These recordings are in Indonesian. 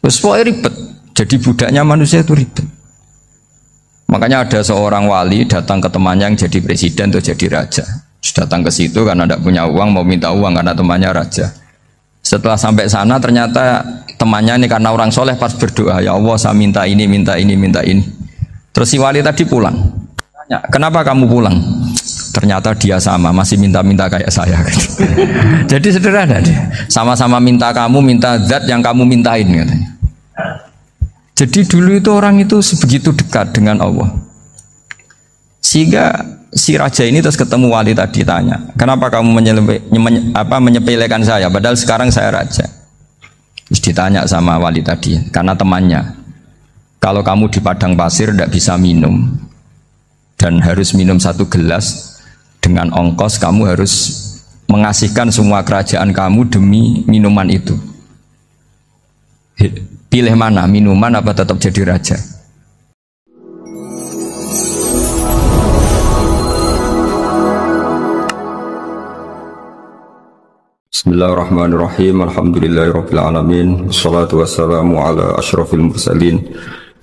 Terus pokoknya ribet. Jadi budaknya manusia itu ribet. Makanya ada seorang wali datang ke temannya yang jadi presiden atau jadi raja. Datang ke situ karena tidak punya uang, mau minta uang karena temannya raja. Setelah sampai sana ternyata temannya ini karena orang soleh pas berdoa, ya Allah saya minta ini, minta ini, minta ini. Terus si wali tadi pulang. Tanya, kenapa kamu pulang? Ternyata dia sama, masih minta-minta kayak saya. Jadi sederhana dia. Sama-sama minta kamu, minta zat yang kamu mintain katanya. Jadi dulu itu orang itu sebegitu dekat dengan Allah. Sehingga si raja ini terus ketemu wali tadi tanya, kenapa kamu menyepelekan saya padahal sekarang saya raja. Terus ditanya sama wali tadi, karena temannya, kalau kamu di padang pasir tidak bisa minum dan harus minum 1 gelas, dengan ongkos kamu harus mengasihkan semua kerajaan kamu demi minuman itu. Pilih mana, minuman apa tetap jadi raja? Bismillahirrahmanirrahim. Alhamdulillahirabbil alamin. Wassalatu wassalamu ala asyrafil mursalin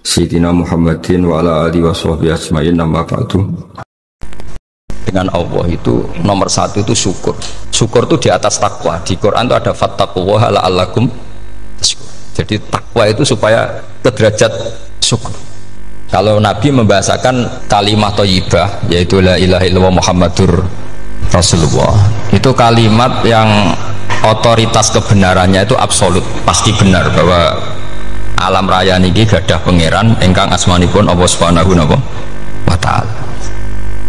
sayyidina Muhammadin wa ala alihi washabbihi ajmain. Amma ba'du. Dengan Allah itu nomor 1 itu syukur. Syukur itu di atas takwa. Di Quran itu ada fattaqullaha la'allakum tashkurun. Jadi takwa itu supaya ke derajat syukur. Kalau Nabi membahasakan kalimat thayyibah yaitu la ilaha illallah Muhammadur Rasulullah, itu kalimat yang otoritas kebenarannya itu absolut, pasti benar bahwa alam raya niki gadah pangeran ingkang asmanipun Allah Subhanahu wa taala.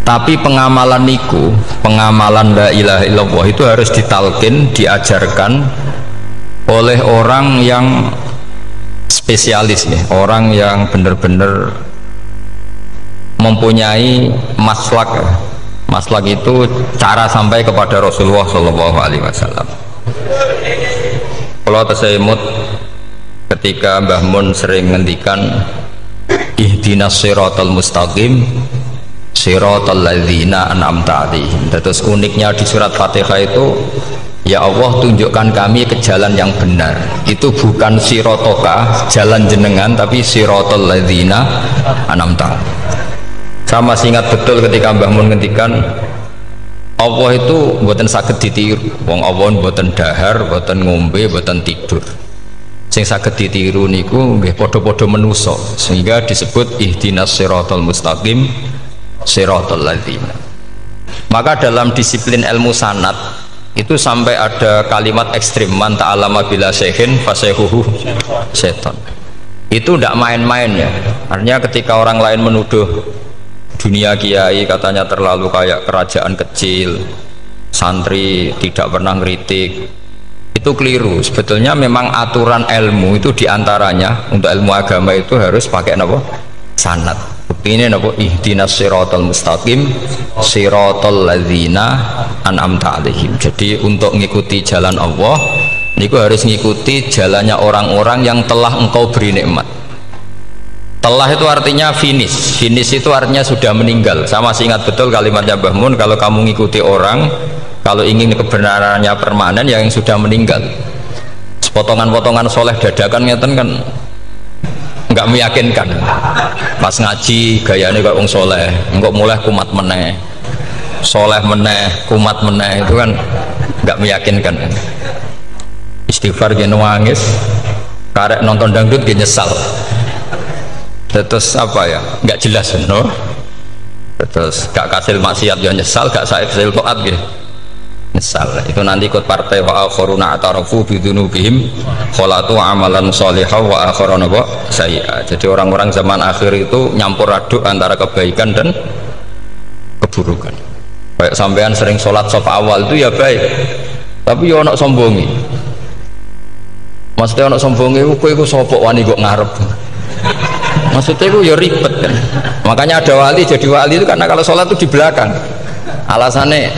Tapi pengamalan niku, pengamalan la ilaha illallah itu harus ditalkin, diajarkan oleh orang yang spesialis ya, orang yang benar-benar mempunyai maslak. Maslak itu cara sampai kepada Rasulullah Shallallahu Alaihi Wasallam. Kalau tersemut ketika Mbah Mun sering ngendikan ihdinas siratal mustaqim siratal ladzina an'amta 'alaihim. Terus uniknya di surat Fatihah itu, ya Allah tunjukkan kami ke jalan yang benar. Itu bukan sirotoka jalan jenengan, tapi siratal ladzina an'amta. Saya masih ingat betul ketika Mbah Mun ngendikan Allah itu mboten saged ditiru. Wong Allah mboten dahar, mboten ngombe, mboten tidur. Sing saged ditiru niku nggih padha-padha manusa, sehingga disebut ihdinas siratal mustaqim siratal ladzina. Maka dalam disiplin ilmu sanad itu sampai ada kalimat ekstrim, man ta'allama bila syekhin fasehuhu setan. Itu tidak main-main ya. Artinya ketika orang lain menuduh dunia kiai katanya terlalu kayak kerajaan kecil, santri tidak pernah ngeritik, itu keliru. Sebetulnya memang aturan ilmu itu diantaranya untuk ilmu agama itu harus pakai apa? Sanad. Bukti ini apa? Ihdinas siratal mustaqim siratal ladzina an'amta 'alaihim. Jadi untuk mengikuti jalan Allah niku harus mengikuti jalannya orang-orang yang telah engkau beri nikmat. Telah itu artinya finish. Finish itu artinya sudah meninggal. Saya masih ingat betul kalimatnya Mbah Mun, kalau kamu mengikuti orang, kalau ingin kebenarannya permanen, yang sudah meninggal. Potongan-potongan soleh dadakan ngeten kan nggak meyakinkan. Pas ngaji gayanya kayak wong soleh, engkau mulai kumat meneh, soleh meneh, kumat meneh, itu kan nggak meyakinkan. Istighfar gini nangis, karek nonton dangdut gini nyesal. Terus apa ya, nggak jelas no? Terus gak kasil maksiat ya nyesal, gak kasil taat gitu nyesal. Itu nanti ikut partai wa akhiruna atarafu bidunubihim kholatu amalan sholihah wa akhiruna sayyi'ah. Jadi orang-orang zaman akhir itu nyampur aduk antara kebaikan dan keburukan. Kayak sampean sering sholat saf awal itu ya baik, tapi ya ono sombongi. Maksudnya ono sombongi kowe iku sapa wani kok ngarep. Maksudnya itu ya ribet kan. Makanya ada wali jadi wali itu karena kalau sholat itu di belakang. Alasannya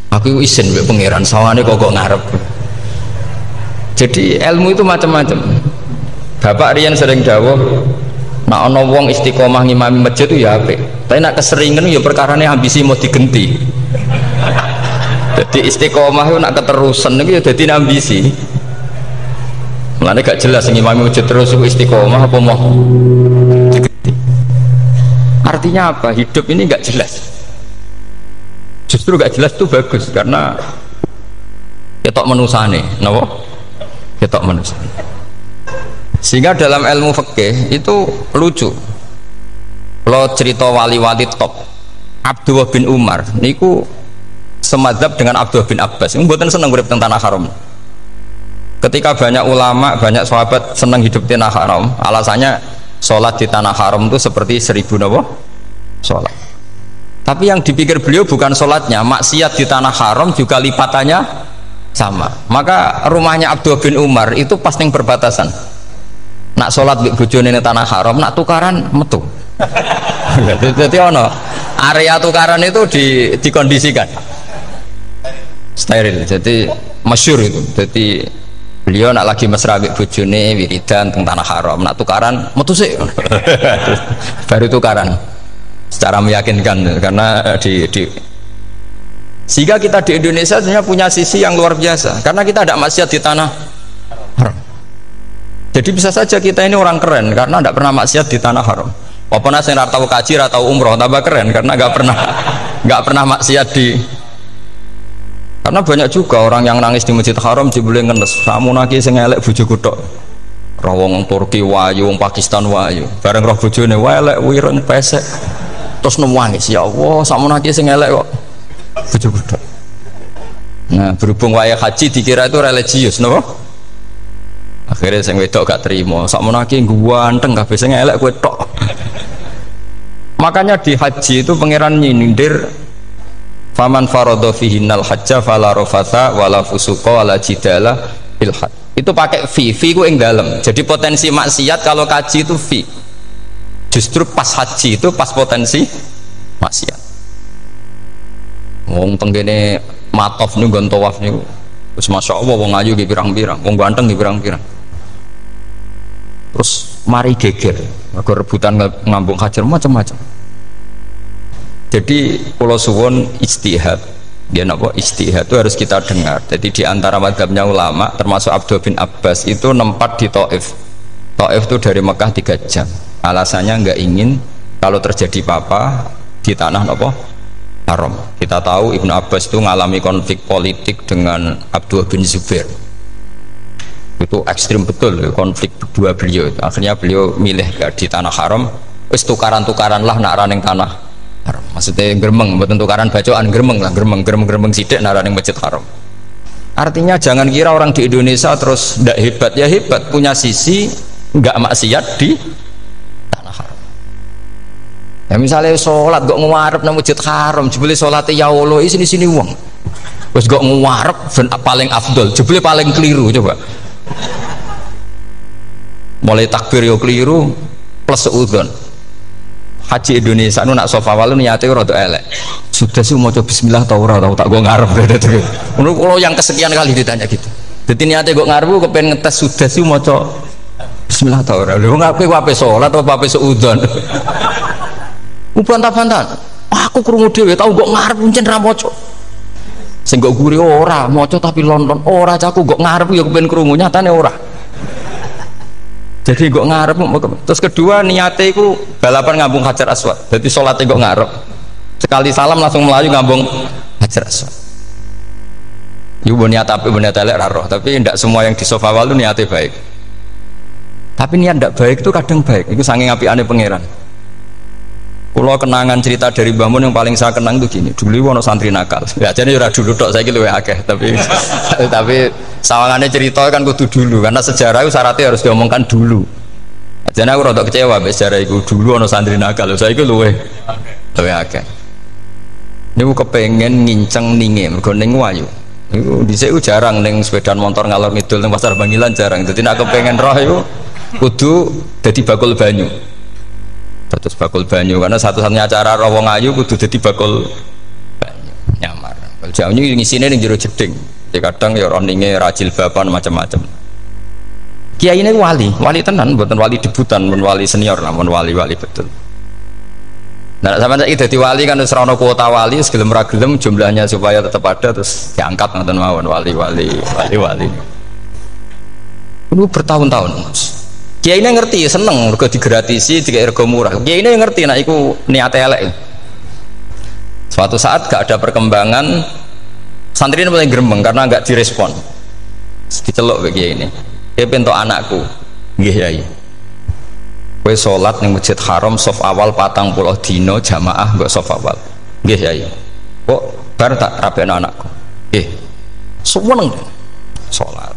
aku izin mbek pangeran sawane kok ngarep. Jadi ilmu itu macam-macam. Bapak Rian sering dawuh, nak ana wong istiqomah ngimami masjid itu ya apik. Tapi nak keseringan ya perkarane ambisi mau digenti. Jadi istiqomah itu nak keterusan itu ya dadi ambisi. Mulane gak jelas ngimami masjid terus istiqomah apa mau diganti. Artinya apa? Hidup ini gak jelas. Justru gak jelas itu bagus karena ketok menusane, napa? Ketok menusane. Sehingga dalam ilmu fikih itu lucu. Kalau cerita wali-wali top, Abdullah bin Umar niku semadzhab dengan Abdullah bin Abbas. Mboten seneng urip teng tanah haram. Ketika banyak ulama, banyak sahabat seneng hidup di tanah haram, alasannya sholat di tanah haram itu seperti 1000 napa? Sholat. Tapi yang dipikir beliau bukan sholatnya, maksiat di tanah haram juga lipatannya sama. Maka rumahnya Abdullah bin Umar itu pas ning perbatasan. Nak sholat di bojone ning tanah haram, nak tukaran metu. Jadi ono area tukaran itu dikondisikan steril, jadi masyhur itu. Jadi beliau nak lagi mesra ambek bojone wiridan teng tanah haram, nak tukaran metu sik. Baru tukaran secara meyakinkan karena sehingga kita di Indonesia sebenarnya punya sisi yang luar biasa karena kita tidak maksiat di tanah haram. Jadi bisa saja kita ini orang keren karena tidak pernah maksiat di tanah haram. Walaupun saya nggak tahu kaji atau umroh tambah keren karena nggak pernah maksiat di. Karena banyak juga orang yang nangis di Masjid Haram jebule ngenes. Samu naki sing elek bojoku tok. Roh wong Turki wayu, wong Pakistan wayu. Bareng roh bojone elek wireng pesek. Terus nangis, ya Allah, samu naki sing elek kok bojoku tok. Nah, berhubung wayah haji dikira itu religius, napa? Akhirnya sing wedok gak terima. Samu naki ganteng kabeh sing elek kowe tok. Makanya di haji itu pangeran nyindir faman faradha fihinnal hajja fala rafatha wala fusuqa wala jidala fil hajj. Itu pakai fi ku ing dalem. Jadi potensi maksiat kalau kaji itu fi. Justru pas haji itu pas potensi maksiat. Wong tenggene matof niku nggon tawaf niku wis masyaallah wong ayu ki pirang-pirang, wong ganteng ki pirang-pirang. Terus mari geger, mergo rebutan ngambung hajar macam-macam. Jadi pulau suwon ijtihad, dia napa ijtihad itu harus kita dengar. Jadi di antara mazhabnya ulama, termasuk Abdullah bin Abbas itu nempat di Taif. Taif itu dari Mekah 3 jam. Alasannya nggak ingin kalau terjadi apa-apa di tanah napa haram. Kita tahu Ibnu Abbas itu mengalami konflik politik dengan Abdullah bin Zubair. Itu ekstrim betul konflik dua beliau. Akhirnya beliau milih di tanah haram, wis tukaran-tukaran lah nak raning tanah haram. Maksudnya gremeng, bukan tukaran bacaan, gremeng lah, gremeng sidik nak raning masjid haram. Artinya jangan kira orang di Indonesia terus ndak hebat, ya hebat, punya sisi nggak maksiat di tanah haram. Ya misalnya sholat gak ngarep nang masjid haram, jebule sholatnya ya Allah sini wong. Wis gak ngarep paling afdol, jebule paling keliru coba. Mulai takbir yo keliru plus seudon. Haji Indonesia nu nak sofa walu niate rada elek. Sudah sih mau coba bismillah tau ora tau tak go ngarep gitu. Menurut kalau yang kesekian kali ditanya gitu. Jadi niate go ngarep kepen ngetes sudah sih mau coba bismillah tau ora. Lha ngape wae salat apa wae seudon. Bantah-bantahan. Aku krungu dhewe tau go ngarep pancen ra maca. Sing go guri ora maca tapi lonton ora caku go ngarep ya kepen krungu nyatane ora. Jadi kok ngarep. Terus kedua niate iku balapan ngambung Hajar Aswad. Jadi sholatnya kok ngarep. Sekali salam langsung melayu ngambung Hajar Aswad. Ibu niat api niat elek roh, tapi tidak semua yang di sofa walu niatnya baik. Tapi niat tidak baik itu kadang baik. Itu saking apiane pangeran. Kalau kenangan cerita dari Mbah Mun yang paling saya kenang itu gini. Dulu ono santri nakal. Ya jadi ora dulu tok saiki luwih akeh, tapi sawangannya cerita kan kudu dulu karena sejarah itu syaratnya harus diomongkan dulu. Jadi aku rada kecewa mbek sejarah itu dulu ono santri nakal. Saiki luwih akeh. Niku kepengen nginceng ninge mergo ning wayu. Niku dhisik jarang ning sepeda motor ngalor ngidul ning pasar Bangilan jarang. Dadi nek kepengen roh iku kudu dadi bakul banyu. Terus bakul banyu karena satu-satunya acara rawong ayu kudu dadi bakul banyu nyamar. Bakul banyu ngisine ning jero jeding. Kadang ya roninge rajil bapan macam-macam. Kiai ini wali tenan, bukan wali debutan, bukan wali senior, namun wali betul. Nah, sampai saiki dadi wali kan wis ora ono kuota wali, segelem ra gelem jumlahnya supaya tetap ada terus diangkat ngoten mawon wali. Lu bertahun-tahun. Kiai ini ngerti, seneng mergo digratisi, dikek rego murah. Kiai ini ngerti nek iku niate elek. Suatu saat gak ada perkembangan, santri ini mulai gremeng karena gak direspon. Diceluk be kiai ini. Dia pentok anakku. Nggih Yai. Kowe salat ning Masjid Haram saf awal 40 dina jamaah mbok saf awal. Nggih Yai. Kok bar tak rapekno anakku. Nggih. Suweneng salat.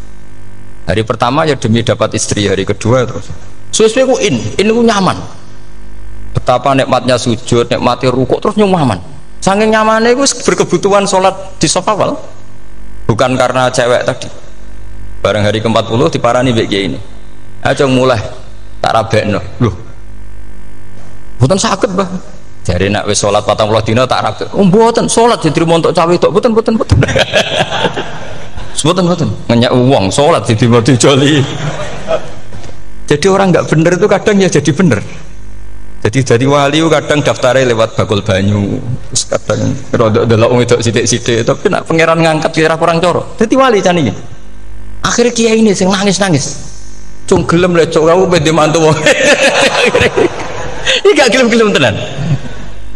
Hari pertama ya demi dapat istri, hari kedua terus suwe-suwe ku ku nyaman. Betapa nikmatnya sujud, nikmati rukuk terus nyaman. Saking nyamannya itu berkebutuhan sholat di saf awal. Bukan karena cewek tadi. Bareng hari ke-40 diparani mbek kiai ini. Aja mulai tak rabekno. Loh. Mboten saged, Mbah. Jare nek wis sholat 40 dina tak rabek. Oh mboten, sholat diterima untuk cawe tok. Mboten. Mboten ngenyak uang sholat di timur dijoli. Jadi orang nggak bener itu kadang ya jadi bener. Jadi wali kadang daftarnya lewat bakul banyu, terus kadang rodok delok wedok sithik-sithik, tapi nak pangeran ngangkat kira kurang coro. Jadi wali can iki. Akhirnya kiai ini sing nangis. Cung gelem le cok kamu bede mantu wong. Iki gak gelem-gelem tenan.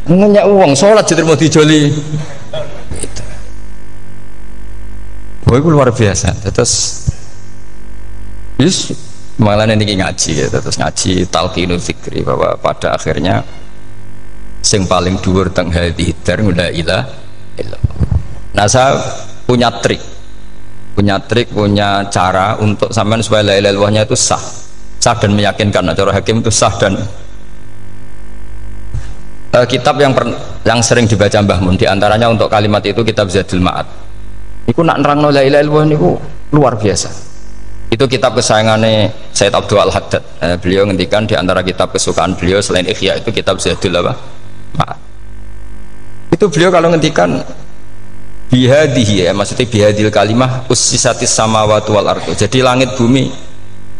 Ngenyak uang sholat diterima dijoli. Oh, itu luar biasa. Terus, malah ini ngaji, ya. Terus ngaji talqinul fikri bahwa pada akhirnya sing paling dhuwur teng hati dar la ilaha illallah. Nah, saya punya cara untuk sampean supaya la ilaha illallahnya itu sah dan meyakinkan. Nah, cara hakim itu sah dan kitab yang sering dibaca Mbah Mun diantaranya untuk kalimat itu kitab Zadul Ma'ad. Iku nak nerangno la ilaha illallah niku luar biasa. Itu kitab kesayangannya Sayyid Abdul Al-Haddad. Beliau ngendikan di antara kitab kesukaan beliau selain Ihya itu kitab Zadul Ma'ad. Itu beliau kalau ngendikan bihadihi, ya maksudnya bihadil kalimah ussisatis samawati wal ardu. Jadi langit bumi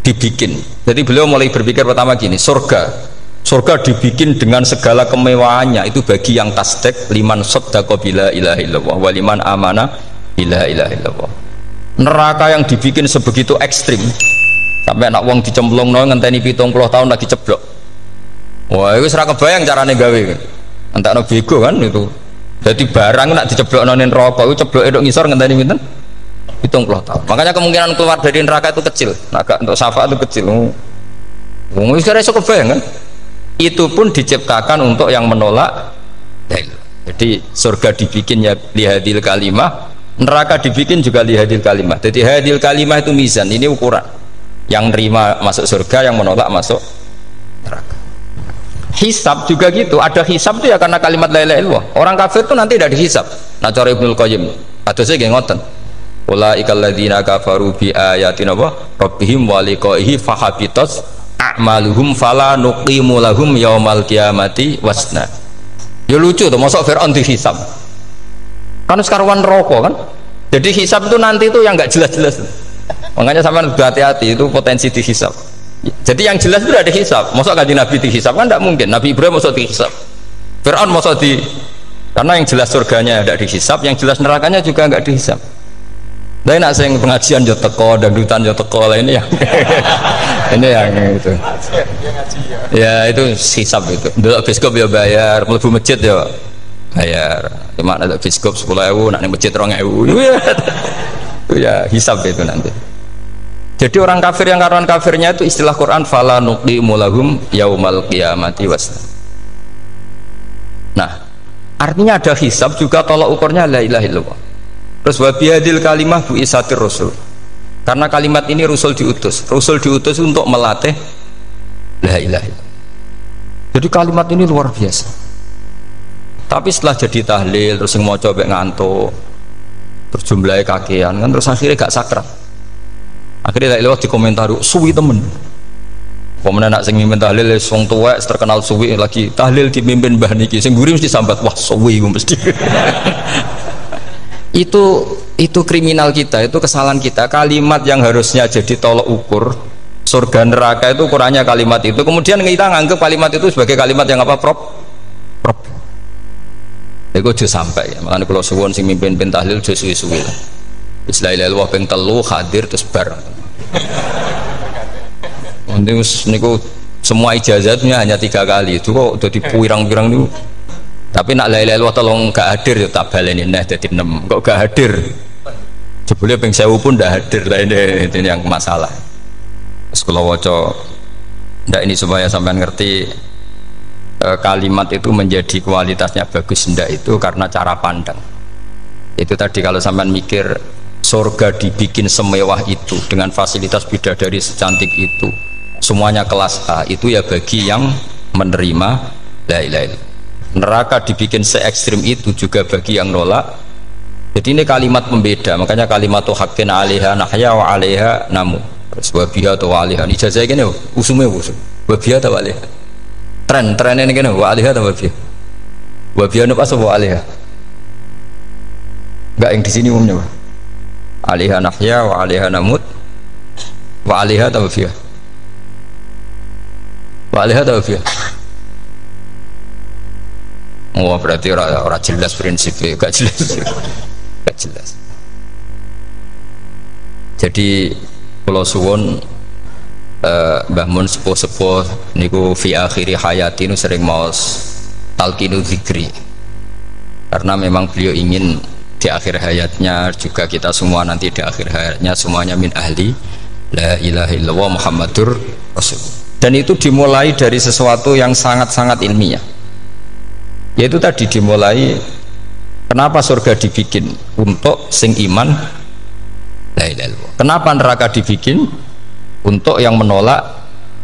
dibikin. Jadi beliau mulai berpikir pertama gini, surga dibikin dengan segala kemewahannya itu bagi yang tasdek liman saddaqa bila ilaha illallah wa liman amana bila ilaha illallah. Neraka yang dibikin sebegitu ekstrim sampai anak wong dicemplung ngenteni 70 tahun lagi ceblok. Wah, itu ora kebayang carane gawe. Entakno bego kan itu. Jadi barang nak diceblokno ning neraka itu cebloke tok ngisor ngenteni pinten? 70 tahun. Makanya kemungkinan keluar dari neraka itu kecil. Agak untuk syafaat itu kecil. Wong wis ora iso kebayang kan. Itu pun diciptakan untuk yang menolak. Jadi surga dibikinnya lihadil kalimah, neraka dibikin juga lihadil kalimah. Jadi hadil kalimah itu mizan, ini ukuran. Yang nerima masuk surga, yang menolak masuk neraka. Hisab juga gitu, ada hisab itu ya karena kalimat la ilaha illallah. Orang kafir itu nanti tidak dihisab. Nah cara Ibnul Qayyim, hadisnya nggih ngoten. Ulaikal ladzina kafaru bi ayatina rabbihim wa liqaihi fahabitat a'maluhum fala nuqimu lahum yaumal qiyamati wasna. Ya lucu tuh, masuk Fir'aun dihisab. Kan sekarang rokok kan. Jadi hisab itu nanti itu yang nggak jelas-jelas. Makanya sama hati-hati itu potensi dihisab. Jadi yang jelas itu ada hisab. Masuk kaji Nabi dihisab kan tidak mungkin. Nabi Ibrahim masuk dihisab. Fir'aun masuk di, karena yang jelas surganya tidak dihisab, yang jelas nerakanya juga nggak dihisab. Tapi nak sing pengajian yo teko, dangdutan yo teko lah ini yang ini yang itu. Ya itu hisab itu. Dulu biskop ya bayar, mlebu masjid ya bayar. Cuma ada biskop 10.000, nak ning masjid 2.000. Itu ya hisab itu nanti. Jadi orang kafir yang karuan kafirnya itu istilah Quran fala nuqimu lahum yaumal qiyamati wasna. Nah, artinya ada hisab juga tolak ukurnya la ilaha illallah. Terus wabihadil kalimah bu isatir rasul. Karena kalimat ini rasul diutus untuk melatih la ilaha illallah. Jadi kalimat ini luar biasa. Tapi setelah jadi tahlil terus yang mau coba ngantuk, terus jumlahnya kakean kan, terus akhirnya gak sakrat. Akhirnya la ilaha dikomentari suwi temen. Pemenang nak sing mimpin tahlil wong tuwek terkenal suwi lagi tahlil dipimpin mbah niki sing mburi mesti sambat wah suwi mesti. itu kriminal kita, itu kesalahan kita. Kalimat yang harusnya jadi tolok ukur surga neraka itu ukurannya kalimat itu, kemudian kita nganggap kalimat itu sebagai kalimat yang apa prop itu sudah sampai ya. Makanya kalau suwon sing mimpin tahlil sudah suwi-suwi lah. Bismillahirrahmanirrahim ping telu hadir terus bar Niku semua ijazatnya hanya 3 kali itu kok udah dipirang-pirang niku. Tapi nak la ilaha illallah tolong gak hadir ya tak baleni neh dadi 6. Kok gak hadir? Jebule ping 1000 pun ndak hadir lah ini yang masalah. Terus kula waca ndak ini supaya sampean ngerti kalimat itu menjadi kualitasnya bagus ndak itu karena cara pandang. Itu tadi kalau sampean mikir surga dibikin semewah itu dengan fasilitas bidadari secantik itu, semuanya kelas A, itu ya bagi yang menerima la ilaha illallah. Neraka dibikin se ekstrim itu juga bagi yang nolak. Jadi ini kalimat pembeda, makanya kalimat haqqin 'alaiha nahya wa 'alaiha namu. Terus wa biha wa 'alaiha. Ijazah kene usume usum. Wa biha ta wa 'alaiha. Tren ini kene wa 'alaiha ta wa biha. Wa biha napa wa 'alaiha. Enggak yang di sini umumnya. 'Alaiha nahya wa 'alaiha namut. Wa 'alaiha ta wa biha. Wa 'alaiha ta wa biha. Oh berarti orang jelas prinsipnya, gak jelas. Gak jelas. Jadi kalau suwon Mbah Mun sepuh-sepuh niku fi akhiri hayati nu sering maos talqinu dzikri. Karena memang beliau ingin di akhir hayatnya juga kita semua nanti di akhir hayatnya semuanya min ahli la ilaha illallah Muhammadur Rasul. Dan itu dimulai dari sesuatu yang sangat-sangat ilmiah. Yaitu tadi dimulai kenapa surga dibikin untuk sing iman la ilaha illallah. Kenapa neraka dibikin untuk yang menolak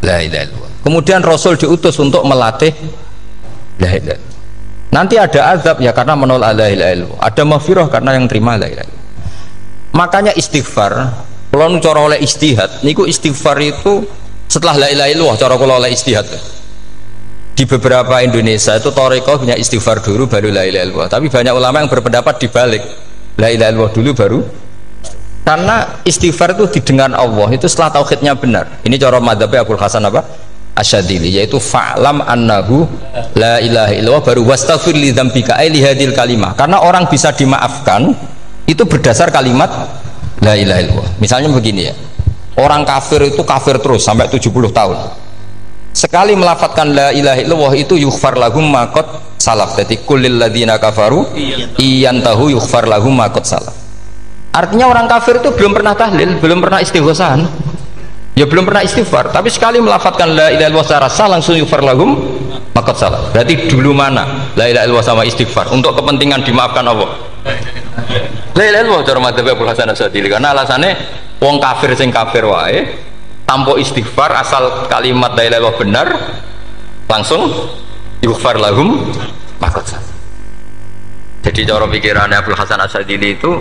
la ilaha illallah. Kemudian Rasul diutus untuk melatih la ilaha illallah. Nanti ada azab ya karena menolak la ilaha illallah. Ada maghfirah karena yang terima la ilaha illallah. Makanya istighfar, kalau cara oleh istihad, niku istighfar itu setelah la ilaha illallah cara kalau oleh istihad. Di beberapa Indonesia itu thariqah punya istighfar dulu baru la ilaha illallah. Tapi banyak ulama yang berpendapat dibalik, la ilaha illallah dulu baru. Karena istighfar itu didengar Allah itu setelah tauhidnya benar. Ini cara madzhabnya Abul Hasan apa? Asyadili, yaitu fa'lam annahu la ilaha illallah baru wastaghfir li dzambika ai li hadil kalimah. Karena orang bisa dimaafkan itu berdasar kalimat la ilaha illallah. Misalnya begini ya. Orang kafir itu kafir terus sampai 70 tahun. Sekali melafatkan la ilaha illallah itu yughfar lahum ma qad salaf. Jadi kullil ladzina kafaru iyantahu yughfar lahum ma qad salaf. Artinya orang kafir itu belum pernah tahlil, belum pernah istighosah, ya belum pernah istighfar, tapi sekali melafatkan la ilaha illallah secara sah langsung yughfar lahum ma qad salaf. Berarti dulu mana la ilaha illallah sama istighfar untuk kepentingan dimaafkan Allah? La ilaha illallah cara madzhab Abul Hasan Asyadili, karena alasannya wong kafir sing kafir wae tanpa istighfar asal kalimat la ilaha illallah benar langsung yughfar lahum ma qad salaf. Jadi cara pikirannya Abul Hasan Asyadili itu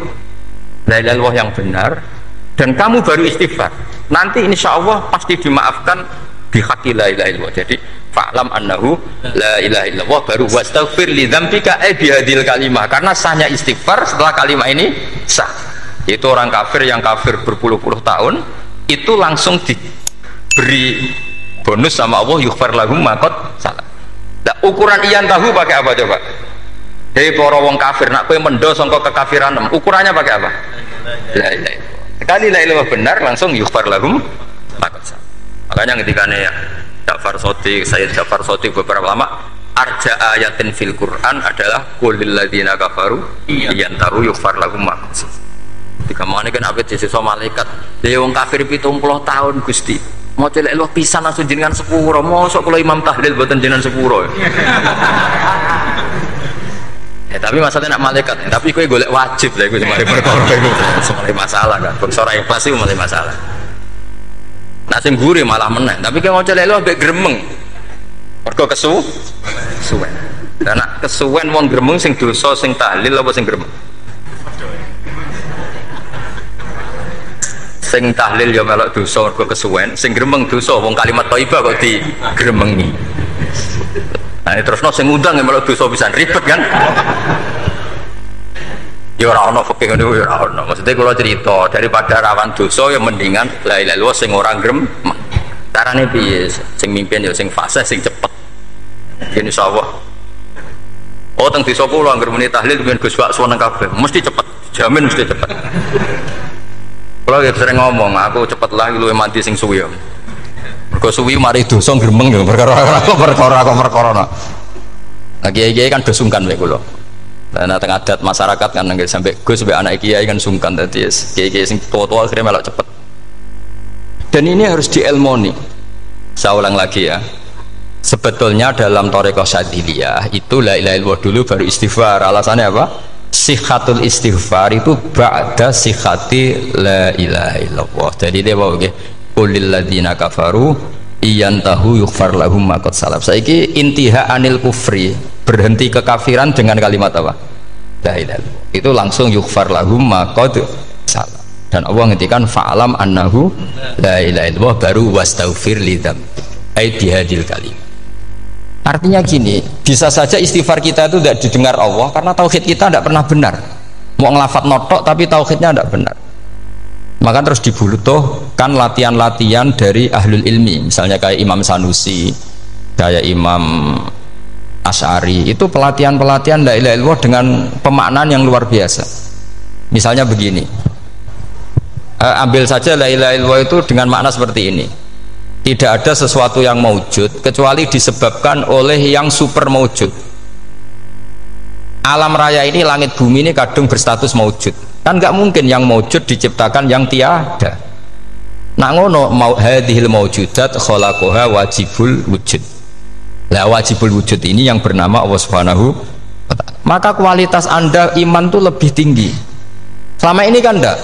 la ilaha illallah yang benar dan kamu baru istighfar nanti insya Allah pasti dimaafkan bihaqi la ilaha illallah. Jadi fa'lam annahu la ilaha illallah baru wastaghfir li dzambika ai bihadil kalimah, karena sahnya istighfar setelah kalimat ini sah. Itu orang kafir yang kafir berpuluh-puluh tahun itu langsung diberi bonus sama Allah yughfar lahum ma qad salaf. Nah, ukuran iyan tahu pakai apa coba? Hei para wong kafir nak kowe mendo sangka kekafiran ukurannya pakai apa? La ilaha illallah. Sekali la ilaha benar langsung yughfar lahum ma qad salaf. Makanya ketika Ja'far Shadiq, Sayyid Ja'far Shadiq beberapa lama arja ayatin fil Quran adalah qulil ladzina kafaru yantaru yughfar lahum ma qad salaf. Tiga mana kan abet sisa malaikat dia wong kafir 70 tahun Gusti mau celek lu pisan langsung jenengan sepuro mosok kalau imam tahlil buatan jenengan sepuro ya tapi masalahnya nak malaikat tapi kowe golek wajib lah iku semare perkara iku semare masalah kan bersora ikhlas iku mulai masalah nak sing gurih malah meneh tapi kowe mau celek lu ambek gremeng mergo kesuwen dan nak kesuwen wong gremeng sing dosa sing tahlil apa sing gremeng sing tahlil ya melok dosa mergo kesuwen sing gremeng dosa wong kalimat thayyibah kok digremengi. Nah terusno sing ngundang ya melok dosa pisan ribet kan. Ya ora ono fikih ngono ya ora ono. Maksudnya kalau cerita daripada rawan dosa ya mendingan la ilaha illallah sing ora gremeng. Carane piye? Sing mimpin ya sing fasih sing cepet. Insyaallah. Oh teng desa kula anggere muni tahlil ben Gus Wak suweneng kabeh. Mesti cepet. Jamin mesti cepet. Kalau sering ngomong, aku cepet lah luwih mati sing suwi. Mergo suwi mari dosa gremeng yo perkara. Nah kiai-kiai kan do sungkan mek kula. Nah tengah adat masyarakat kan nggih sampai Gus sampai anak kiai kan sungkan dadi kiai-kiai sing tua-tua akhirnya melok cepet. Dan ini harus diilmoni. Saya ulang lagi ya. Sebetulnya dalam thariqah Syadziliyah itu la ilaha illallah dulu baru istighfar. Alasannya apa? Sihhatul istighfar itu ba'da sihhati la ilaha illallah. Jadi dia bawa nggih qulil ladzina kafaru iyantahu yughfar lahum ma qad salaf. Saiki intiha anil kufri, berhenti kekafiran dengan kalimat apa? La ilaha illallah. Itu langsung yughfar lahum ma qad salaf. Dan Allah ngendikan fa'alam annahu la ilaha illallah baru wastaghfir lidzam. Ai bihadil kalim. Artinya gini, bisa saja istighfar kita itu tidak didengar Allah karena tauhid kita tidak pernah benar. Mau ngelafat notok tapi tauhidnya tidak benar. Maka terus dibutuhkan latihan-latihan dari ahlul ilmi, misalnya kayak Imam Sanusi, kayak Imam Asy'ari, itu pelatihan-pelatihan la ilaha illallah dengan pemaknaan yang luar biasa. Misalnya begini, ambil saja la ilaha illallah itu dengan makna seperti ini. Tidak ada sesuatu yang maujud kecuali disebabkan oleh yang super maujud. Alam raya ini, langit bumi ini kadung berstatus maujud. Kan nggak mungkin yang maujud diciptakan yang tiada. Nak ngono mau hadhil maujudat khalaqaha wajibul wujud. Lah wajibul wujud ini yang bernama Allah Subhanahu wa ta'ala. Maka kualitas Anda iman tuh lebih tinggi. Selama ini kan enggak.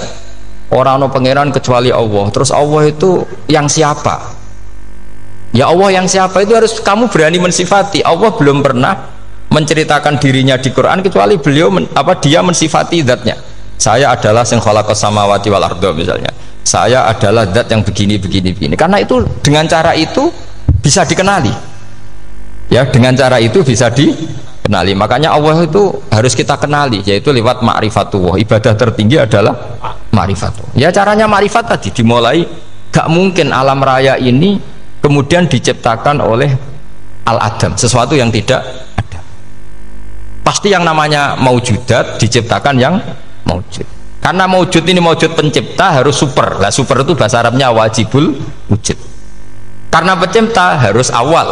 Orang no pangeran kecuali Allah. Terus Allah itu yang siapa? Ya Allah yang siapa itu harus kamu berani mensifati. Allah belum pernah menceritakan dirinya di Quran kecuali beliau dia mensifati zatnya. Saya adalah sing khalaqas samawati wal arda misalnya. Saya adalah zat yang begini. Karena itu dengan cara itu bisa dikenali. Ya, dengan cara itu bisa dikenali. Makanya Allah itu harus kita kenali, yaitu lewat ma'rifatullah. Ibadah tertinggi adalah ma'rifatullah. Ya caranya ma'rifat tadi dimulai. Gak mungkin alam raya ini kemudian diciptakan oleh al-adam, sesuatu yang tidak ada. Pasti yang namanya maujudat diciptakan yang maujud. Karena maujud ini maujud pencipta harus super. Lah super itu bahasa Arabnya wajibul wujud. Karena pencipta harus awal.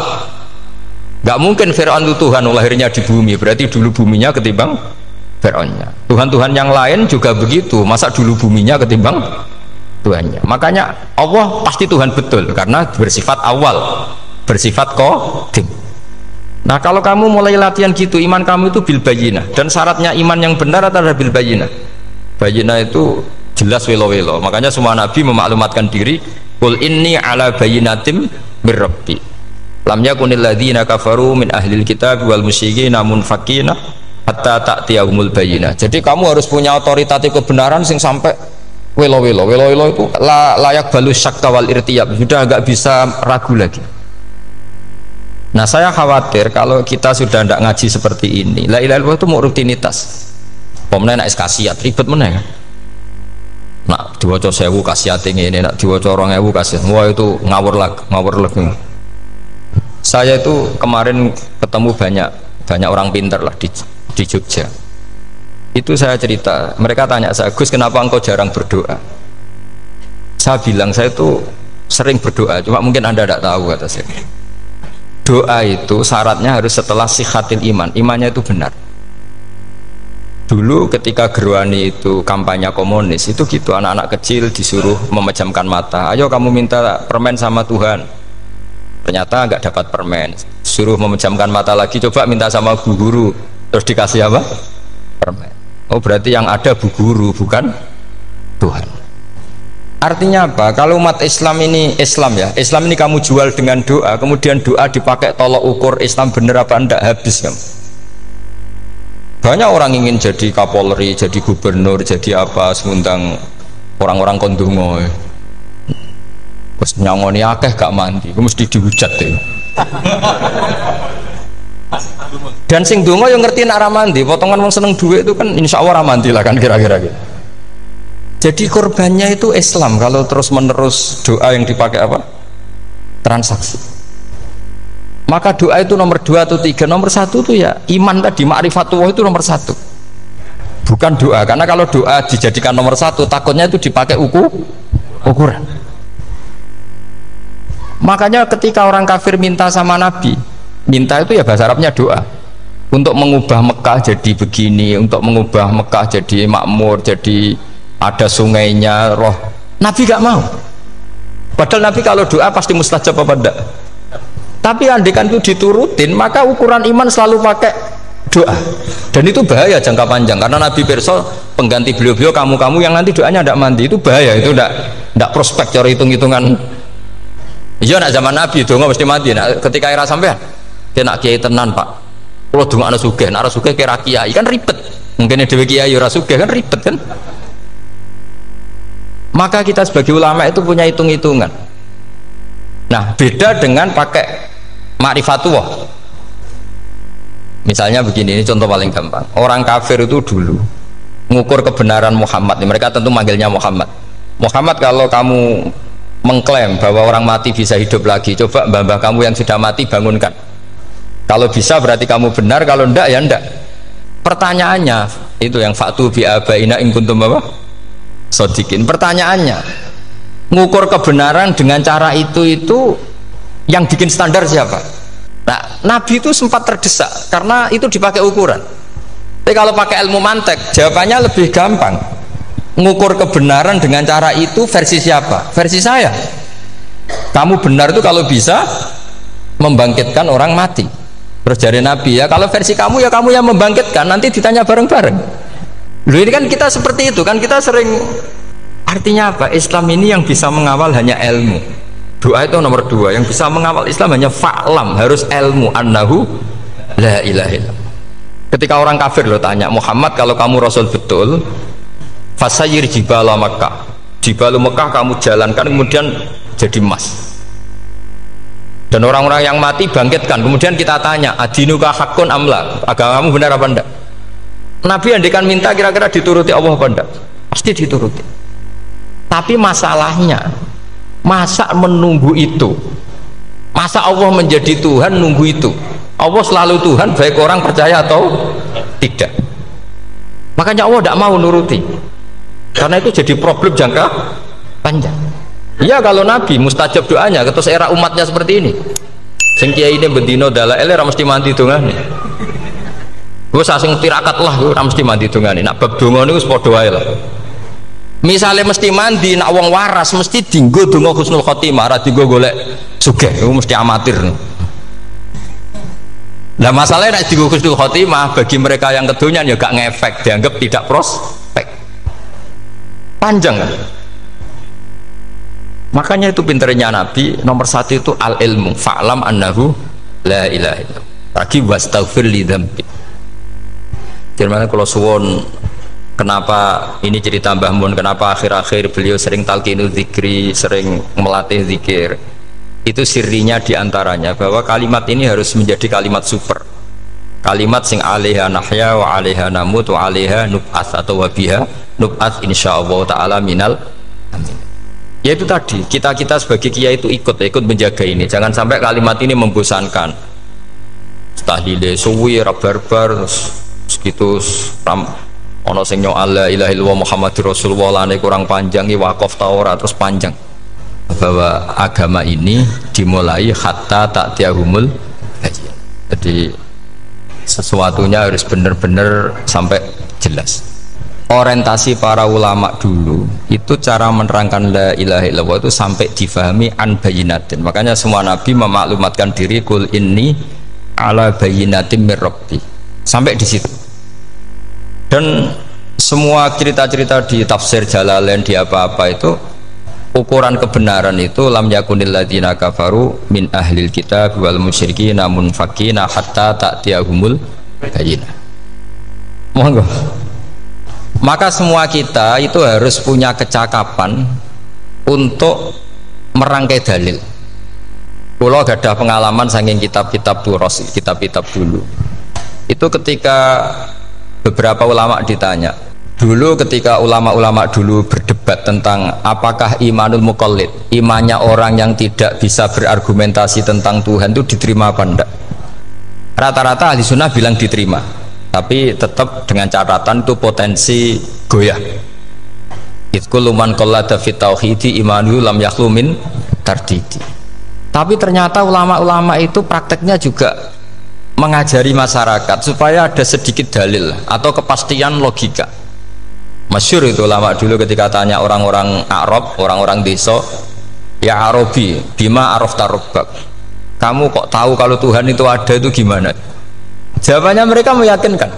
Gak mungkin Fir'aun itu Tuhan lahirnya di bumi, berarti dulu buminya ketimbang Fir'aunnya. Tuhan-Tuhan yang lain juga begitu, masa dulu buminya ketimbang Tuhannya. Makanya Allah pasti Tuhan betul karena bersifat awal, bersifat qadim. Nah kalau kamu mulai latihan gitu, iman kamu itu bil bayyinah. Dan syaratnya iman yang benar adalah bil bayyinah. Bayyinah itu jelas welo-welo. Makanya semua nabi memaklumatkan diri, qul inni ala bayyinatim mir rabbi. Lam yakunil ladzina kafaru min ahlil kitab wal musyrikin munfakina hatta ta'tiyahumul bayyinah. Jadi kamu harus punya otoritatif kebenaran sing sampai welo-welo itu layak balus syakka wal irtiyab, sudah agak bisa ragu lagi. Nah saya khawatir kalau kita sudah tidak ngaji seperti ini, la ilaha illallah itu mau rutinitas. Pemenang nak kasiat ribet meneng. Nak diwaca 1000 kasiat ini, nak diwaca 2000 kasiat. Wah itu ngawur lagi. Saya itu kemarin ketemu banyak orang pintar lah di Jogja. Itu saya cerita, mereka tanya saya, Gus kenapa engkau jarang berdoa? Saya bilang saya itu sering berdoa, cuma mungkin Anda tidak tahu kata saya. Doa itu syaratnya harus setelah sihhatil iman, imannya itu benar. Dulu ketika Gerwani itu kampanye komunis itu gitu, anak-anak kecil disuruh memejamkan mata, ayo kamu minta permen sama Tuhan. Ternyata nggak dapat permen, suruh memejamkan mata lagi, coba minta sama bu guru, terus dikasih apa? Permen. Oh berarti yang ada bu guru bukan Tuhan. Artinya apa? Kalau umat Islam ini Islam ini kamu jual dengan doa, kemudian doa dipakai tolok ukur Islam bener apa enggak, habis kan? Banyak orang ingin jadi Kapolri, jadi gubernur, jadi apa, seundang orang-orang kondungo. Terus nyangoni akeh gak mandi, mesti dihujat deh. Dan sing dongo yang ngerti nak ramandi, potongan wong seneng duit itu kan insya Allah ramandi lah kan kira-kira gitu. Jadi korbannya itu Islam kalau terus menerus doa yang dipakai apa? Transaksi. Maka doa itu nomor 2 atau 3, nomor 1 itu ya iman tadi, ma'rifatullah itu nomor 1. bukan doa. Karena kalau doa dijadikan nomor satu, takutnya itu dipakai ukuran. Makanya ketika orang kafir minta sama Nabi, minta itu ya bahasa Arabnya doa, untuk mengubah Mekah jadi begini, untuk mengubah Mekah jadi makmur, jadi ada sungainya, roh. Nabi gak mau. Padahal Nabi kalau doa pasti mustajab apa enggak? Tapi andekan itu diturutin, maka ukuran iman selalu pakai doa. Dan itu bahaya jangka panjang, karena Nabi pirsa pengganti beliau-beliau kamu-kamu yang nanti doanya tidak mandi, itu bahaya, itu tidak prospek cara hitung-hitungan. Iya nak zaman Nabi donga mesti mati. Nak ketika era sampean kena kiai tenan Pak, kalau donga ana sugih, nak ora sugih kira kiai kan ribet. Mungkin dhewe kiai ora sugih kan ribet kan. Maka kita sebagai ulama itu punya hitung-hitungan. Nah, beda dengan pakai ma'rifatullah. Misalnya begini, ini contoh paling gampang. Orang kafir itu dulu mengukur kebenaran Muhammad, mereka tentu manggilnya Muhammad. Muhammad, kalau kamu mengklaim bahwa orang mati bisa hidup lagi, coba mbah-mbah kamu yang sudah mati bangunkan. Kalau bisa berarti kamu benar, kalau ndak ya ndak. Pertanyaannya itu yang faktu bi abaina in kuntum apa? Sodikin. Pertanyaannya, ngukur kebenaran dengan cara itu yang bikin standar siapa? Nah, Nabi itu sempat terdesak karena itu dipakai ukuran. Tapi kalau pakai ilmu mantek, jawabannya lebih gampang. Ngukur kebenaran dengan cara itu versi siapa? Versi saya. Kamu benar itu kalau bisa membangkitkan orang mati. Terus dari Nabi, ya kalau versi kamu ya kamu yang membangkitkan, nanti ditanya bareng-bareng. Loh, ini kan kita seperti itu kan, kita sering. Artinya apa? Islam ini yang bisa mengawal hanya ilmu. Doa itu nomor 2. Yang bisa mengawal Islam hanya fa'lam, harus ilmu annahu la ilaha illallah. Ketika orang kafir lo tanya, Muhammad kalau kamu Rasul betul, fasayir jibala Makkah, jibalu Mekah kamu jalankan kemudian jadi emas. Dan orang-orang yang mati bangkitkan. Kemudian kita tanya, adinuka hakun amla, agamamu benar apa enggak? Nabi andikan minta kira-kira dituruti Allah apa enggak? Pasti dituruti. Tapi masalahnya, masa menunggu itu? Masa Allah menjadi Tuhan nunggu itu? Allah selalu Tuhan baik orang percaya atau tidak. Makanya Allah tidak mau nuruti, karena itu jadi problem jangka panjang. Iya, kalau Nabi mustajab doanya, ketus era umatnya seperti ini. Sing kiai ini bendino dalail ora mesti mandi dongane. Gue sasing tirakat lah, gue mesti mandi dongane. Nak bab donga niku wis padha wae lah. Misalnya mesti mandi, nak wong waras mesti dinggo donga husnul khotimah, ora dinggo golek sugih, itu mesti amatir. Nah masalahnya nak dinggo husnul khotimah bagi mereka yang kedonyan ya gak ngefek, dianggap tidak prospek. Panjang kan? Makanya itu pinternya Nabi, nomor 1 itu al ilmu, fa'lam annahu la ilaha illallah. Lagi wastaghfir li dzambi. Gimana kalau suwon, kenapa ini cerita Mbah Mun, kenapa akhir-akhir beliau sering talqinu dzikri, sering melatih zikir? Itu sirinya diantaranya bahwa kalimat ini harus menjadi kalimat super, kalimat sing alaiha nahya wa alaiha namut wa alaiha nub'ats atau wabiha nub'ats insyaallah ta'ala minal amin. Ya itu tadi, kita sebagai kiai itu ikut menjaga ini, jangan sampai kalimat ini membosankan. Tahlile suwi barbar segitu ono sing nyoal la ilaha illallah Muhammadur Rasulullah lane kurang panjang, wakaf ta ora terus panjang. Bahwa agama ini dimulai hatta ta'tiyahumul bayyinah. Jadi sesuatunya harus benar-benar sampai jelas. Orientasi para ulama dulu itu cara menerangkan la ilaha illallah itu sampai difahami an bayyinatin. Makanya semua nabi memaklumatkan diri kul inni ala bayyinatin mir rabbi. Sampai di situ. Dan semua cerita-cerita di tafsir Jalalain di apa-apa itu ukuran kebenaran itu lam yakunil ladzina kafaru min ahlil kitab wal musyrikin namun fakina hatta ta'tiyahumul bayyinah. Monggo. Maka semua kita itu harus punya kecakapan untuk merangkai dalil. Kalau ada pengalaman saking kitab-kitab duros, kitab-kitab dulu. Itu ketika beberapa ulama ditanya, dulu ketika ulama-ulama dulu berdebat tentang apakah imanul muqallid, imannya orang yang tidak bisa berargumentasi tentang Tuhan itu diterima apa enggak? Rata-rata ahli sunnah bilang diterima. tapi tetap dengan catatan itu potensi goyah. Kullu man qallada fi tauhidi imanu lam yakhlu min tardidi. Tapi ternyata ulama-ulama itu prakteknya juga mengajari masyarakat supaya ada sedikit dalil atau kepastian logika. Masyhur itu ulama dulu ketika tanya orang-orang Arab, orang-orang desa, ya Arabi, bima arafta rabbak. Kamu kok tahu kalau Tuhan itu ada, itu gimana? Jawabannya mereka meyakinkan.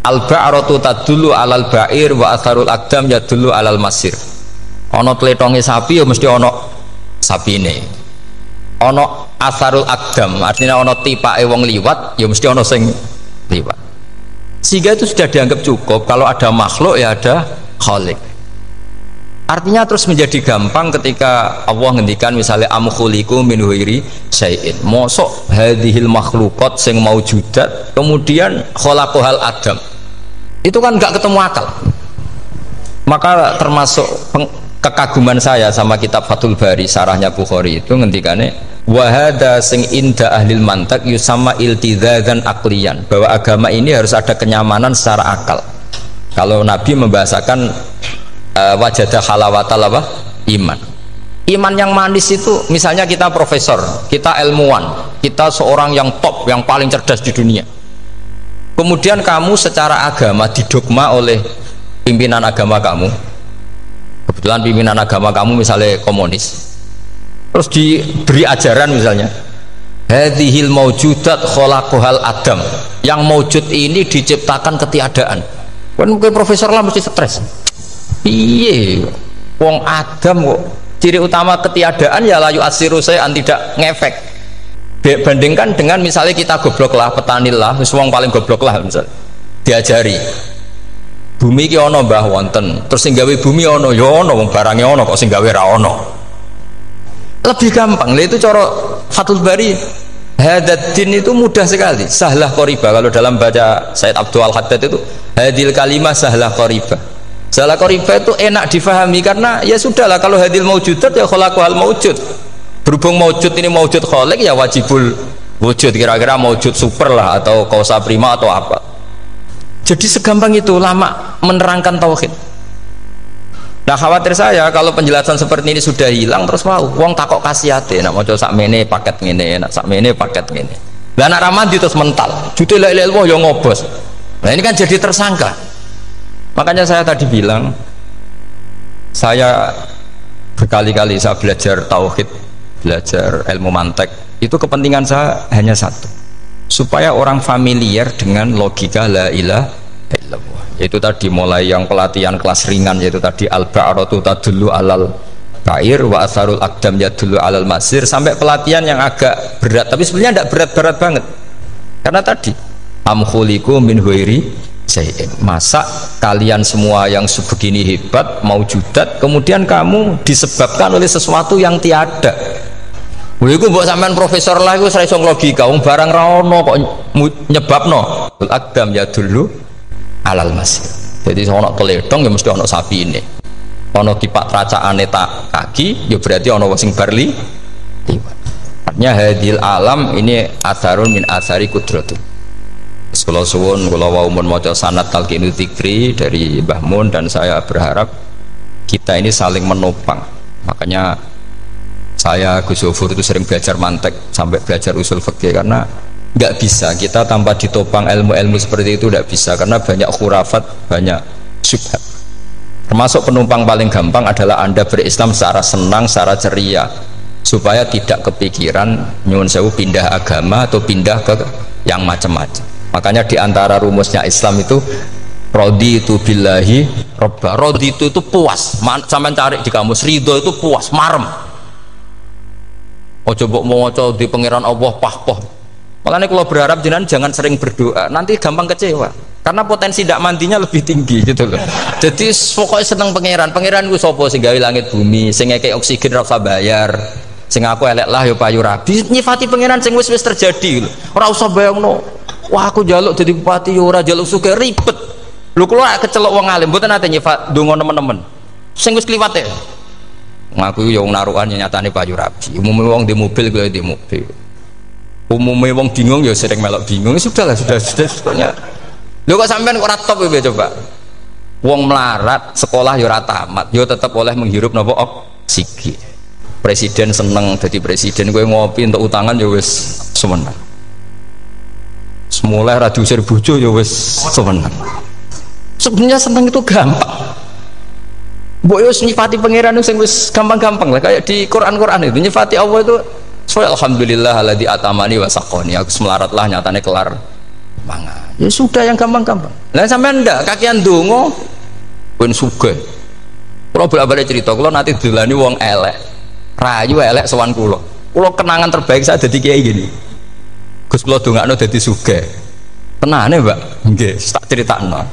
Al-ba'ratu tadullu alal ba'ir wa atharul aqdam yadullu alal masir. Ono tletonge sapi ya mesti ono sapine. Ono atharul aqdam artinya ono tipake wong liwat ya mesti ono sing liwat. Sehingga itu sudah dianggap cukup kalau ada makhluk ya ada khalik. Artinya terus menjadi gampang ketika Allah ngendikan misalnya am khuliqu min ghairi syai'in. Mosok hadhil makhluqat sing maujudat kemudian khalaqahal adam. Itu kan nggak ketemu akal. Maka termasuk kekaguman saya sama kitab Fathul Bari sarahnya Bukhari itu ngendikane wa hadza sing inda ahlil mantak yusamma iltidzadzan aqliyan, bahwa agama ini harus ada kenyamanan secara akal. Kalau Nabi membahasakan wajadah halawatal apa? Iman. Iman yang manis itu misalnya kita profesor, kita ilmuwan, kita seorang yang top, yang paling cerdas di dunia. Kemudian kamu secara agama didogma oleh pimpinan agama kamu. Kebetulan pimpinan agama kamu misalnya komunis. Terus diberi ajaran misalnya, hadhil maujudat khalaqahal adam. Yang maujud ini diciptakan ketiadaan. Kan mungkin profesor lah mesti stres. Piye wong Adam kok ciri utama ketiadaan ya layu asiru saya tidak ngefek. Bandingkan dengan misalnya kita goblok lah, petani lah, wong paling goblok lah misalnya diajari bumi ki ono mbah wonten, terus sing gawe bumi ono ya ono, wong barange ono kok sing gawe ra ono. Lebih gampang. Lah itu cara Fathul Bari hadaddin itu mudah sekali, sahlah qoriba. Kalau dalam baca Said Abdul Haddad itu hadil kalimah sahlah qoriba. Sahlah qoriba itu enak difahami karena ya sudahlah, kalau hadil maujudat ya khalaqahal maujud. Berhubung maujud ini maujud khalik ya wajibul wujud, kira-kira maujud super lah atau kausa prima atau apa. Jadi segampang itu lama menerangkan tauhid. Nah khawatir saya kalau penjelasan seperti ini sudah hilang terus mau wong takok kasihate nak maca sak mene paket ngene, nak sak mene paket ngene. Lah anak ramadi terus mental, jute la ilaha illallah yo ngobos. Nah ini kan jadi tersangka. Makanya saya tadi bilang saya berkali-kali saya belajar tauhid, belajar ilmu mantek, itu kepentingan saya hanya satu, supaya orang familiar dengan logika la ilaha illallah. Yaitu tadi mulai yang pelatihan kelas ringan, yaitu tadi al-ba'ratu tadullu alal ba'ir wa asarul aqdam yadullu alal masir, sampai pelatihan yang agak berat, tapi sebenarnya tidak berat-berat banget. Karena tadi am khuliqu min ghairi syai'in, masa kalian semua yang sebegini hebat maujudat kemudian kamu disebabkan oleh sesuatu yang tiada. Iku mbok sampean profesor lah iku ora iso logika, wong barang ra ono kok nyebabno. Al-aqdam ya dulu alal masir. Jadi ono teledong ya mesti ono sapine. Ono tipak tracakane tak kaki ya berarti ono sing barli. Artinya hadil alam ini atharun min athari qudratu. Kula suwun kula wau mun maca sanad talqinu dzikri dari Mbah Mun, dan saya berharap kita ini saling menopang. Makanya saya Gus Zofur itu sering belajar mantek sampai belajar usul fikih, karena nggak bisa kita tanpa ditopang ilmu-ilmu seperti itu, tidak bisa, karena banyak khurafat, banyak syubhat. Termasuk penumpang paling gampang adalah Anda berislam secara senang, secara ceria, supaya tidak kepikiran nyuwun sewu pindah agama atau pindah ke yang macam-macam. Makanya diantara rumusnya Islam itu raditu billahi robba. Raditu itu puas, sampai cari di kamus, ridho itu puas, marem. Oh coba mau di pangeran Allah pah-pah. Makanya kalau berharap jangan sering berdoa, nanti gampang kecewa, karena potensi tidak mandinya lebih tinggi gitu loh. Jadi pokoknya seneng pangeran gue sopo sing gawe langit bumi, sing ngekek oksigen ora usah bayar, sing aku elek lah yo payu rabi, nyifati pangeran sing wis terjadi. Ora usah bayangno, wah aku jaluk jadi bupati yo ora jaluk sugih ribet. Lho kula kecelok wong alim mboten nate nyifat donga nemen-nemen. Sing wis kliwat e. Ngaku yo narukan nyatane payu rabi. Umume wong di mobil gue di mobil. Umumnya wong bingung ya sering melok bingung, sudah sebetulnya Lho kok sampean ora top ya coba. Wong melarat, sekolah yo ora tamat, yo tetep oleh menghirup napa oksigen. Presiden seneng jadi presiden, kowe ngopi untuk utangan yo wis semeneng. Semula ra diusir bojo yo wis semeneng. Sebenarnya seneng itu gampang. Mbok yo nyifati pangeran sing wis gampang-gampang lah, kayak di Quran itu nyifati Allah itu soal alhamdulillah alladzi atamani wa saqoni. Aku melarat lah nyatane kelar mangan. Ya sudah yang gampang-gampang. Lah sampean ndak kakian donga ben sugih. Kula bolak-balik cerita, kula nanti dilani wong elek. Rayu elek sowan kula. Kula kenangan terbaik saya dadi kiai gini. Gus kula dongakno dadi sugih. Tenane, Mbak? Nggih, tak critakno.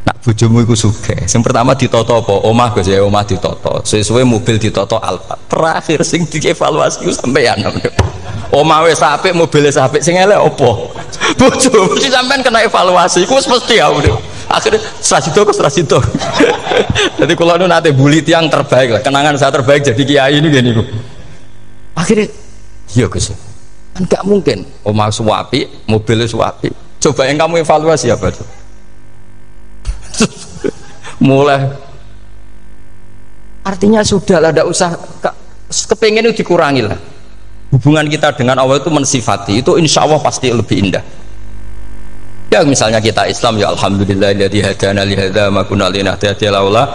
Nak bojomu iku sugih. Sing pertama ditata apa? Omah Gus ya, omah ditata. Suwe-suwe mobil ditata Alphard. Terakhir sing dievaluasi ku sampeyan. Omah wis apik, mobil wis apik, sing elek apa? Bojomu mesti sampean kena evaluasi. Iku wis mesti ya. Akhirnya Strasito. Jadi kalau itu nanti bully yang terbaik lah, kenangan saya terbaik jadi kiai ini gini. Akhirnya, iya Gus, kan nggak mungkin. Omah suapi, mobilnya suapi. Coba yang kamu evaluasi apa tuh? Mulai, artinya sudah lah, tidak usah kepengen itu dikurangi lah. Hubungan kita dengan Allah itu mensifati, itu insya Allah pasti lebih indah. Ya misalnya kita Islam ya alhamdulillahilladzi hadana li hadza ma kunna linahtadiya laula.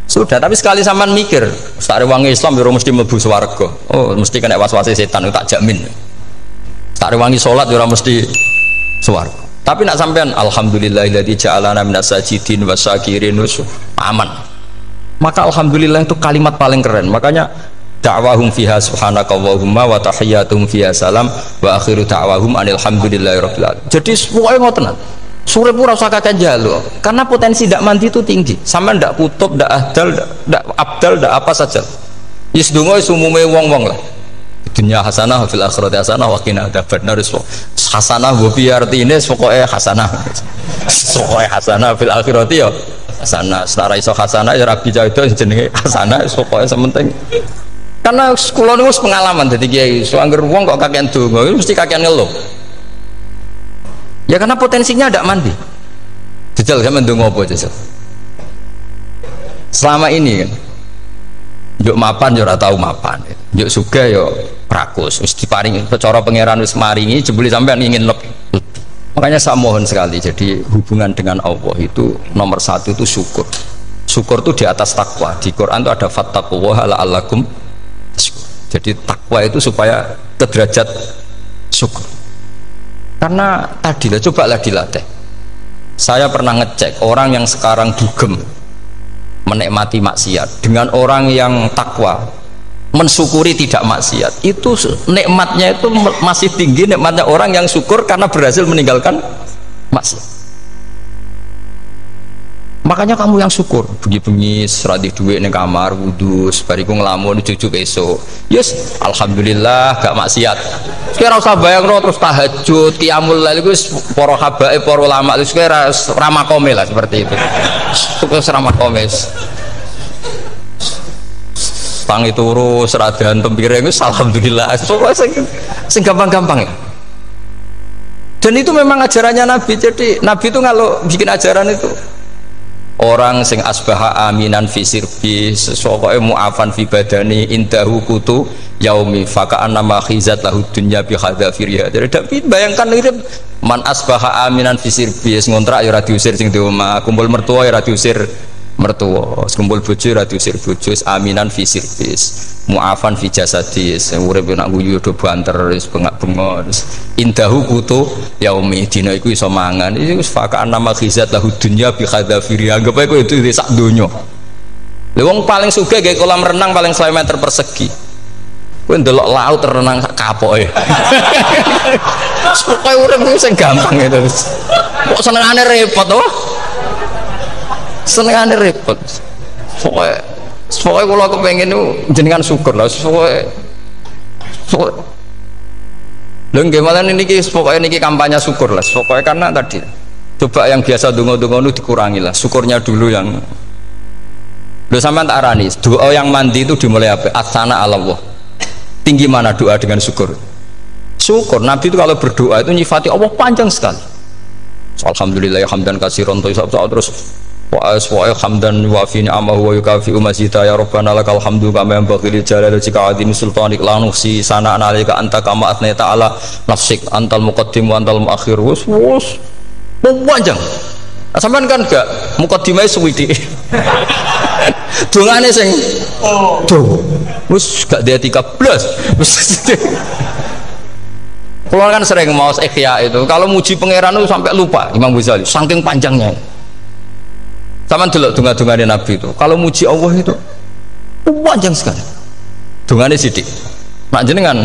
Sudah, tapi sekali sampean mikir, sare wong Islam yo mesti mlebu swarga. Oh, mesti kena was-wase setan tak jamin. Sare wangi salat yo mesti swarga. Tapi nak sampean alhamdulillahilladzi ja'alana minas sajidin wasyakirin aman. Maka alhamdulillah itu kalimat paling keren. Makanya da'wahum fiha subhanakallahumma wa tahiyyatuhum fiha salam wa akhiru da'wahum alhamdulillahirabbil alamin. Jadi pokoke ngoten. Sore pura usah kakek njaluk karena potensi ndak mandi itu tinggi. Sampean ndak kutub, ndak ahdal, ndak abdal, ndak apa saja. Wis donga wis umume wong-wong lah. Dunya hasanah fil akhirati hasanah wa qina adzabannar. Hasanah wa bi artine pokoke hasanah. Pokoke hasanah fil akhirati ya hasanah. Setara iso hasanah ya rabi itu jenenge hasanah pokoke sementing. Karena sekolah itu pengalaman jadi kiai, soangger wong kok kakean donga itu mesti kakean ngeluh. Ya karena potensinya ada mandi. Jajal sampean ndonga apa jajal? Selama ini kan njuk mapan yo ora tau mapan. Njuk sugih yo rakus, wis diparingi cara pangeran wis maringi jebule sampean ingin lebih. Makanya saya mohon sekali, jadi hubungan dengan Allah itu nomor satu itu syukur. Syukur itu di atas takwa. Di Quran itu ada fattaqullaha la'allakum. Jadi takwa itu supaya ke derajat syukur. Karena tadi lah, cobalah dilatih. Saya pernah ngecek orang yang sekarang dugem menikmati maksiat dengan orang yang takwa mensyukuri tidak maksiat, itu nikmatnya itu masih tinggi nikmatnya orang yang syukur karena berhasil meninggalkan maksiat. Makanya kamu yang syukur, bengi-bengi seradih duit ning kamar wudu, bariku ngelamun cucu esuk. Yes, alhamdulillah gak maksiat. Kira usah bayangno terus tahajud, qiyamul lail iku para habaib, para ulama itu kira ramakome lah seperti itu. Terus ramakome. Tangi turu seradan tempiring wis alhamdulillah. Pokoke sing gampang-gampang ya. Dan itu memang ajarannya Nabi. Jadi Nabi itu kalau bikin ajaran itu orang sing asbaha aminan fi sirbi sesuai mu'afan fi badani indahu kutu yaumi faka'an nama khizat lahu dunya bi khadafiriha. Jadi bayangkan itu man asbaha aminan fi sirbi ngontrak ya ora diusir sing di omah, kumpul mertua ya ora diusir mertua, kumpul bojo ora diusir bojo, aminan fi sirbis mu'afan fi jasadis urip nak guyu do banter wis bengak-bengok indahu kutu yaumi dina iku iso mangan iki wis faka'an nama khizat lahu dunya bi khadafiri anggap ae kowe itu sak donya. Lha wong paling sugih gawe kolam renang paling 1 meter persegi kowe ndelok laut renang sak kapoke. Pokoke urip ku sing gampang itu kok senengane repot to, senengane repot. Pokoknya kalau kepengen itu jenengan syukur lah. Pokoknya gimana ini pokoknya ini kampanye syukur lah. Pokoknya karena tadi coba yang biasa dungo-dungo itu dikurangi lah. Syukurnya dulu yang lo sampai tak arani. Doa yang mandi itu dimulai apa? Asana Allah. Tinggi mana doa dengan syukur? Syukur. Nabi itu kalau berdoa itu nyifati Allah panjang sekali. Alhamdulillah hamdan katsiran terus wa hamdan wa fi ni'amahu wa yukafi mazida ya rabbana lakal hamdu kama yanbaghi li jalali wajhika azimi sultanik la nuhsi sana'an 'alaika anta kama athnayta 'ala nafsik antal muqaddim wa antal muakhir wus panjang. Sampean kan gak muqaddimah suwidi. Dongane sing wis gak dia 13 wis. Kalau kan sering mau ikhya itu kalau muji pangeran itu sampai lupa Imam Ghazali saking panjangnya. Sama dulu dunga-dungane Nabi itu. Kalau muji Allah itu panjang sekali. Dungane sithik. Nak jenengan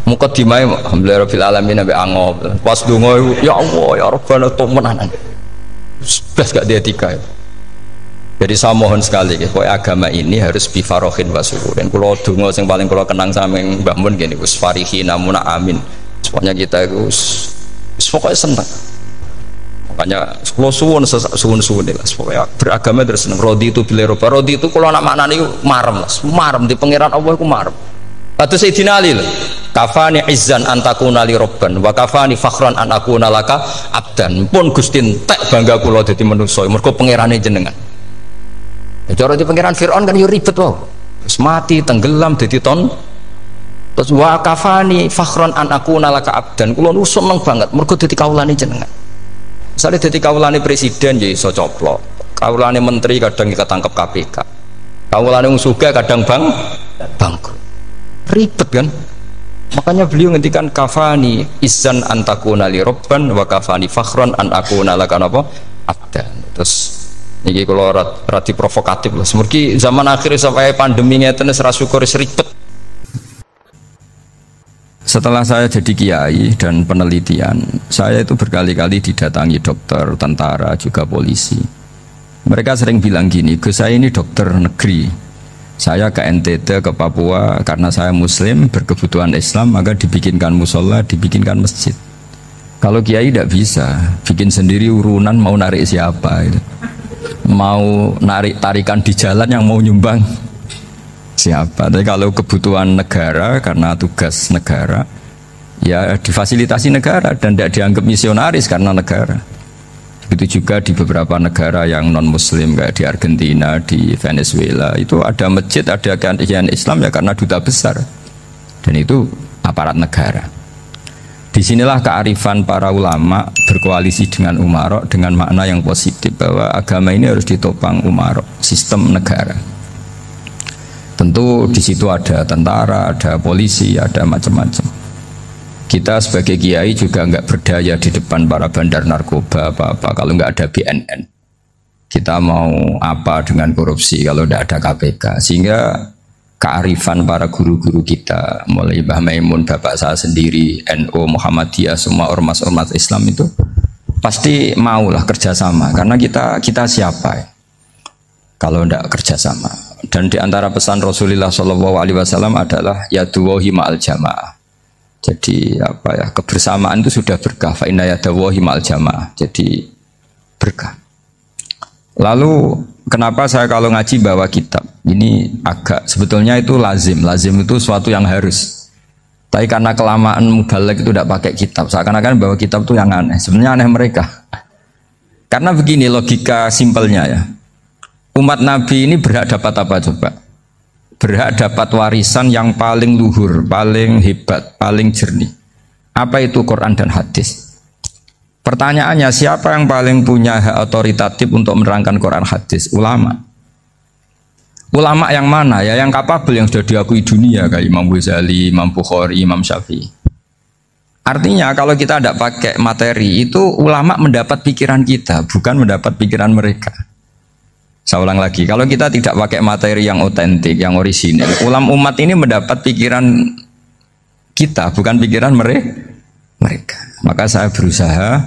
muqaddimah alhamdulillah rabbil alamin sampai angob. Pas donga ya Allah ya Rabbana temenan. Blas gak dia tiga itu. Jadi saya mohon sekali supaya agama ini harus bifarohin wa sururin. Kalau donga yang paling kalau kenang sama Mbah Mun gini Gus farihin amuna amin. Pokoknya kita itu pokoknya senang. Makanya kalau suwun lah pokoknya beragama terus seneng. Rodi itu bila roba rodi itu kalau anak maknanya marem di pangeran Allah itu marem. Atau Sayyidina Ali lah kafani izzan antakuna li robban wa kafani fakhran an akuna laka abdan pun gustin tak bangga kula dadi manusa mergo pangerane jenengan. Cara di pangeran Fir'aun kan yo ribet wae. Terus mati tenggelam dadi ton. Terus wa kafani fakhran an akuna laka abdan kula nu seneng banget mergo dadi kawulane jenengan. Misalnya jadi kawulane presiden ya iso coplok, kawulane menteri kadang ketangkep KPK, kawulane wong sugih kadang bangkrut, ribet kan? Makanya beliau ngendikan kafani izzan antakuna li robban wa kafani fakhron an akuna laka apa abdan. Terus niki kalau rati provokatif lah, semergi zaman akhir sampai pandemi ngeten wis ra syukur ribet. Setelah saya jadi kiai dan penelitian, saya itu berkali-kali didatangi dokter, tentara, juga polisi. Mereka sering bilang gini, Gus saya ini dokter negeri. Saya ke NTT, ke Papua, karena saya muslim, berkebutuhan Islam, maka dibikinkan musola, dibikinkan masjid. Kalau kiai tidak bisa, bikin sendiri urunan mau narik siapa. Gitu. Mau narik tarikan di jalan yang mau nyumbang siapa. Tapi kalau kebutuhan negara karena tugas negara ya difasilitasi negara dan tidak dianggap misionaris karena negara. Begitu juga di beberapa negara yang non muslim kayak di Argentina, di Venezuela itu ada masjid, ada kajian Islam ya karena duta besar dan itu aparat negara. Disinilah kearifan para ulama berkoalisi dengan umarok dengan makna yang positif bahwa agama ini harus ditopang umarok, sistem negara. Tentu di situ ada tentara, ada polisi, ada macam-macam. Kita sebagai kiai juga nggak berdaya di depan para bandar narkoba apa-apa kalau nggak ada BNN. Kita mau apa dengan korupsi kalau tidak ada KPK? Sehingga kearifan para guru-guru kita, mulai Mbah Maimun, bapak saya sendiri, NU, Muhammadiyah, semua ormas-ormas Islam itu pasti maulah kerjasama. Karena kita siapa ya? Kalau tidak kerjasama. Dan di antara pesan Rasulullah SAW adalah yaduwahi ma'al jamaah. Jadi apa ya, kebersamaan itu sudah berkah. Fa inna yadawahi ma'al jamaah. Jadi berkah. Lalu kenapa saya kalau ngaji bawa kitab? Ini agak sebetulnya itu lazim. Lazim itu suatu yang harus. Tapi karena kelamaan mubalek itu tidak pakai kitab. Seakan-akan bawa kitab itu yang aneh. Sebenarnya aneh mereka. Karena begini logika simpelnya ya. Umat Nabi ini berhak dapat apa coba? Berhak dapat warisan yang paling luhur, paling hebat, paling jernih. Apa itu Quran dan hadis? Pertanyaannya, siapa yang paling punya hak otoritatif untuk menerangkan Quran hadis? Ulama. Ulama yang mana? Ya yang kapabel, yang sudah diakui dunia kayak Imam Ghazali, Imam Bukhari, Imam Syafi'i. Artinya kalau kita tidak pakai materi itu ulama mendapat pikiran kita, bukan mendapat pikiran mereka. Saya ulang lagi, kalau kita tidak pakai materi yang otentik, yang orisinil, umat ini mendapat pikiran kita, bukan pikiran mereka. Maka saya berusaha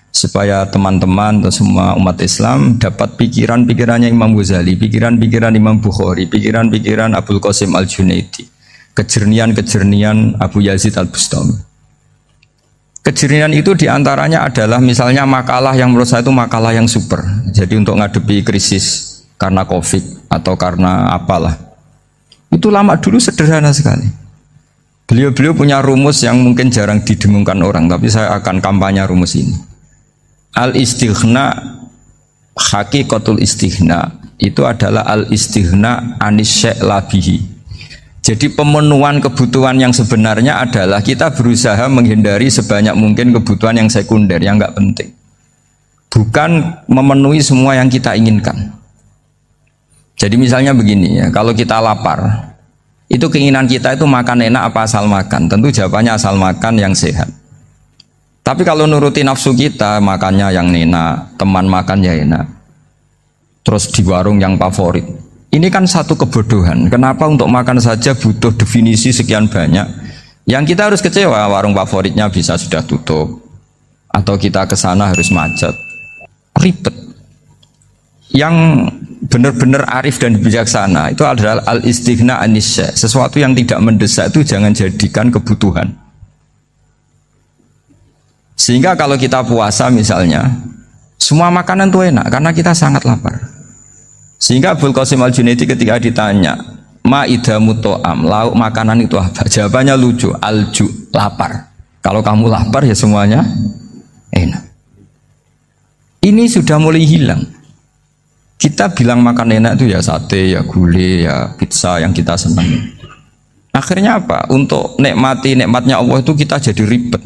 supaya teman-teman atau semua umat Islam dapat pikiran-pikirannya Imam Ghazali, pikiran-pikiran Imam Bukhari, pikiran-pikiran Abul Qasim Al-Junaidi, kejernian-kejernian Abu Yazid Al-Bustami. Kejernian itu diantaranya adalah misalnya makalah yang menurut saya itu makalah yang super. Jadi untuk ngadepi krisis karena COVID atau karena apalah. Itu lama dulu sederhana sekali. Beliau-beliau punya rumus yang mungkin jarang didengungkan orang, tapi saya akan kampanye rumus ini. Al-istighna, hakikatul istighna itu adalah al-istighna anis syai' labihi. Jadi pemenuhan kebutuhan yang sebenarnya adalah kita berusaha menghindari sebanyak mungkin kebutuhan yang sekunder, yang enggak penting. Bukan memenuhi semua yang kita inginkan. Jadi misalnya begini ya, kalau kita lapar, itu keinginan kita itu makan enak apa asal makan? Tentu jawabannya asal makan yang sehat. Tapi kalau nuruti nafsu kita, makannya yang enak, teman makan ya enak, terus di warung yang favorit. Ini kan satu kebodohan. Kenapa untuk makan saja butuh definisi sekian banyak? Yang kita harus kecewa, warung favoritnya bisa sudah tutup, atau kita ke sana harus macet, ribet. Yang benar-benar arif dan bijaksana itu adalah al-istighna anisya. Sesuatu yang tidak mendesak itu jangan jadikan kebutuhan. Sehingga kalau kita puasa misalnya, semua makanan itu enak karena kita sangat lapar. Sehingga Abul Qasim Al-Junaidi ketika ditanya, ma idamu to'am, lauk makanan itu apa? Jawabannya lucu, alju, lapar. Kalau kamu lapar ya semuanya enak. Ini sudah mulai hilang. Kita bilang makan enak itu ya sate, ya gulai, ya pizza yang kita senang. Akhirnya apa? Untuk nikmati nikmatnya Allah itu kita jadi ribet.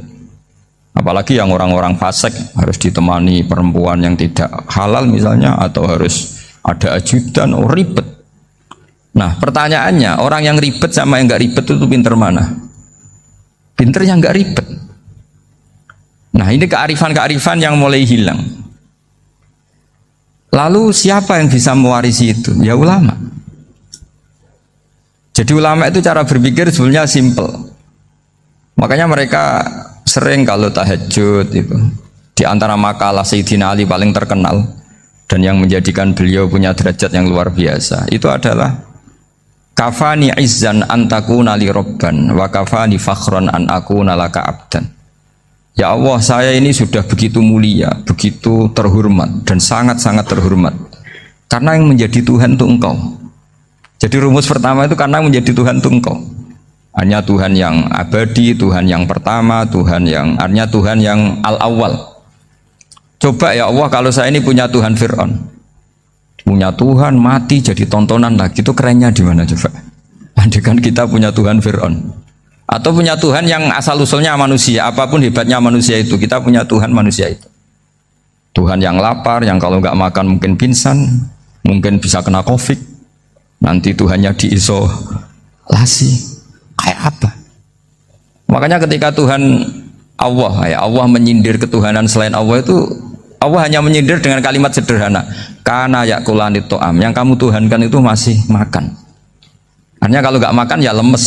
Apalagi yang orang-orang fasik harus ditemani perempuan yang tidak halal misalnya, atau harus ada ajudan, ribet. Nah pertanyaannya, orang yang ribet sama yang nggak ribet itu pinter mana? Pinter yang nggak ribet. Nah ini kearifan-kearifan yang mulai hilang. Lalu siapa yang bisa mewarisi itu? Ya ulama. Jadi ulama itu cara berpikir sebenarnya simple. Makanya mereka sering kalau tahajud itu, di antara makalah Sayyidina Ali paling terkenal dan yang menjadikan beliau punya derajat yang luar biasa itu adalah kafani izzan antakuna li robban wa kafani fakhron an akuna laka abdan. Ya Allah, saya ini sudah begitu mulia, begitu terhormat dan sangat-sangat terhormat karena yang menjadi Tuhan itu Engkau. Jadi rumus pertama itu karena menjadi Tuhan itu Engkau. Hanya Tuhan yang abadi, Tuhan yang pertama, hanya Tuhan yang al-awwal. Coba ya Allah, kalau saya ini punya Tuhan Fir'aun, punya Tuhan mati jadi tontonan lagi, itu kerennya di mana coba? Andaikan kita punya Tuhan Fir'aun, atau punya Tuhan yang asal usulnya manusia, apapun hebatnya manusia itu, kita punya Tuhan manusia itu. Tuhan yang lapar, yang kalau nggak makan mungkin pingsan, mungkin bisa kena COVID, nanti Tuhannya diisolasi. Kayak apa? Makanya ketika Tuhan Allah menyindir ketuhanan selain Allah itu, Allah hanya menyindir dengan kalimat sederhana, kana yakulanit to'am, yang kamu tuhankan itu masih makan. Artinya kalau nggak makan ya lemes.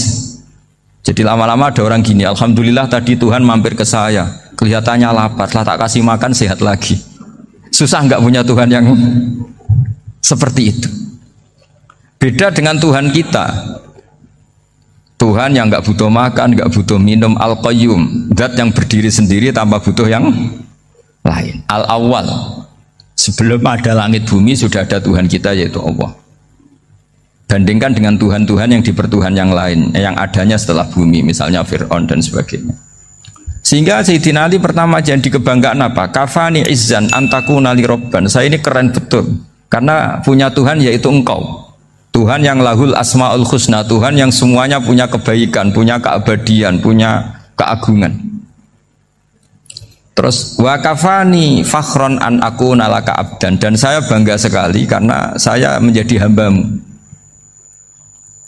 Jadi lama-lama ada orang gini, alhamdulillah tadi Tuhan mampir ke saya, kelihatannya lapar, setelah tak kasih makan sehat lagi. Susah nggak punya Tuhan yang seperti itu. Beda dengan Tuhan kita. Tuhan yang nggak butuh makan, nggak butuh minum, al-qayyum, zat yang berdiri sendiri tanpa butuh yang lain. Al-awwal, sebelum ada langit bumi sudah ada Tuhan kita yaitu Allah. Bandingkan dengan Tuhan-Tuhan yang dipertuhan yang lain, yang adanya setelah bumi, misalnya Fir'aun dan sebagainya. Sehingga Sayyidina Ali pertama jadi kebanggaan apa? Kafani izzan antakuna li robban. Saya ini keren betul karena punya Tuhan yaitu Engkau. Tuhan yang lahul asmaul husna, Tuhan yang semuanya punya kebaikan, punya keabadian, punya keagungan. Terus wa kafani fakhron an akuna laka abdan, dan saya bangga sekali karena saya menjadi hambamu.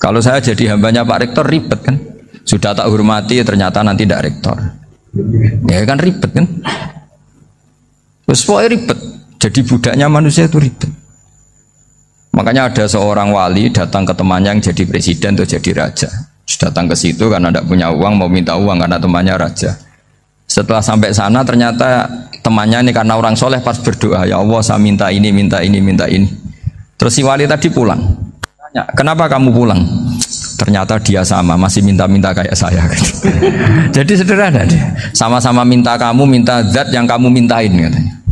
Kalau saya jadi hambanya Pak Rektor ribet kan? Sudah tak hormati ternyata nanti tidak rektor. Ya kan ribet kan? Terus pokoknya ribet. Jadi budaknya manusia itu ribet. Makanya ada seorang wali datang ke temannya yang jadi presiden atau jadi raja. Datang ke situ karena tidak punya uang, mau minta uang karena temannya raja. Setelah sampai sana ternyata temannya ini karena orang soleh pas berdoa, ya Allah saya minta ini, minta ini, minta ini. Terus si wali tadi pulang. Tanya, kenapa kamu pulang? Ternyata dia sama, masih minta-minta kayak saya. Jadi sederhana dia. Sama-sama minta kamu, minta zat yang kamu mintain katanya.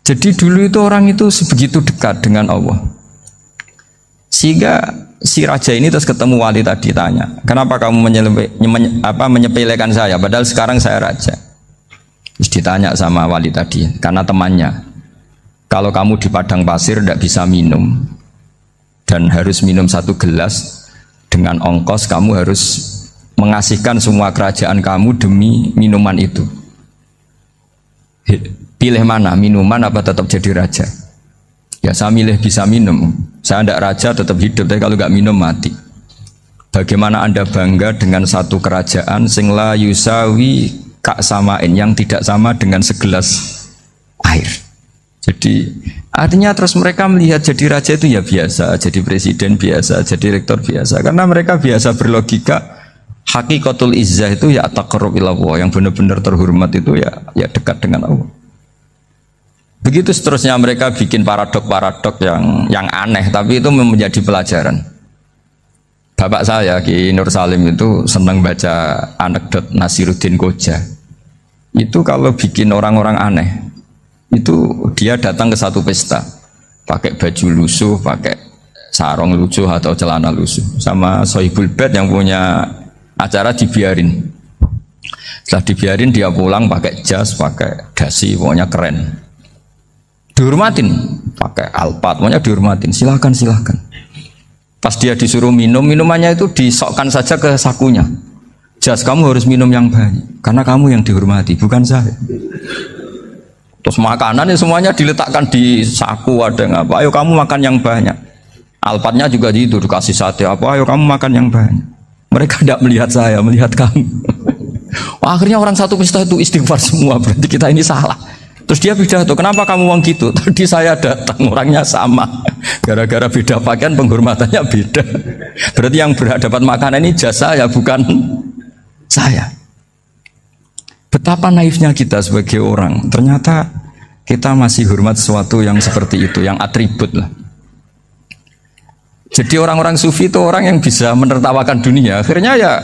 Jadi dulu itu orang itu sebegitu dekat dengan Allah. Sehingga si raja ini terus ketemu wali tadi tanya, kenapa kamu menyepelekan saya padahal sekarang saya raja? Terus ditanya sama wali tadi, karena temannya, kalau kamu di padang pasir tidak bisa minum dan harus minum 1 gelas, dengan ongkos kamu harus mengasihkan semua kerajaan kamu demi minuman itu. Pilih mana, minuman apa tetap jadi raja? Ya saya milih bisa minum. Saya tidak raja tetap hidup, tapi kalau nggak minum mati. Bagaimana Anda bangga dengan satu kerajaan sing la yusawi kak samain, yang tidak sama dengan segelas air. Jadi artinya terus mereka melihat jadi raja itu ya biasa, jadi presiden biasa, jadi rektor biasa, karena mereka biasa berlogika hakikatul izzah itu ya taqarrub ila Allah, yang benar-benar terhormat itu ya dekat dengan Allah. Begitu seterusnya mereka bikin paradok-paradok yang aneh, tapi itu menjadi pelajaran. Bapak saya Ki Nur Salim itu senang baca anekdot Nasiruddin Koja. Itu kalau bikin orang-orang aneh, itu dia datang ke satu pesta pakai baju lusuh, pakai sarung lusuh atau celana lusuh, sama Sohibul Bed yang punya acara dibiarin. Setelah dibiarin dia pulang pakai jas, pakai dasi, pokoknya keren. Dihormatin, pakai alpat, pokoknya dihormatin. Silakan. Pas dia disuruh minum, minumannya itu disokkan saja ke sakunya. Jas, kamu harus minum yang banyak karena kamu yang dihormati, bukan saya. Terus makanan semuanya diletakkan di saku, ada apa? Ayo kamu makan yang banyak. Alpatnya juga gitu, dikasih sate apa? Ayo kamu makan yang banyak. Mereka tidak melihat saya, melihat kamu. Akhirnya orang satu pesta itu istighfar semua, berarti kita ini salah. Terus dia pidato, kenapa kamu uang gitu? Tadi saya datang, orangnya sama. Gara-gara beda pakaian, penghormatannya beda. Berarti yang berhak dapat makanan ini jasa ya, bukan saya. Betapa naifnya kita sebagai orang. Ternyata kita masih hormat sesuatu yang seperti itu, yang atribut lah. Jadi orang-orang sufi itu orang yang bisa menertawakan dunia. Akhirnya ya,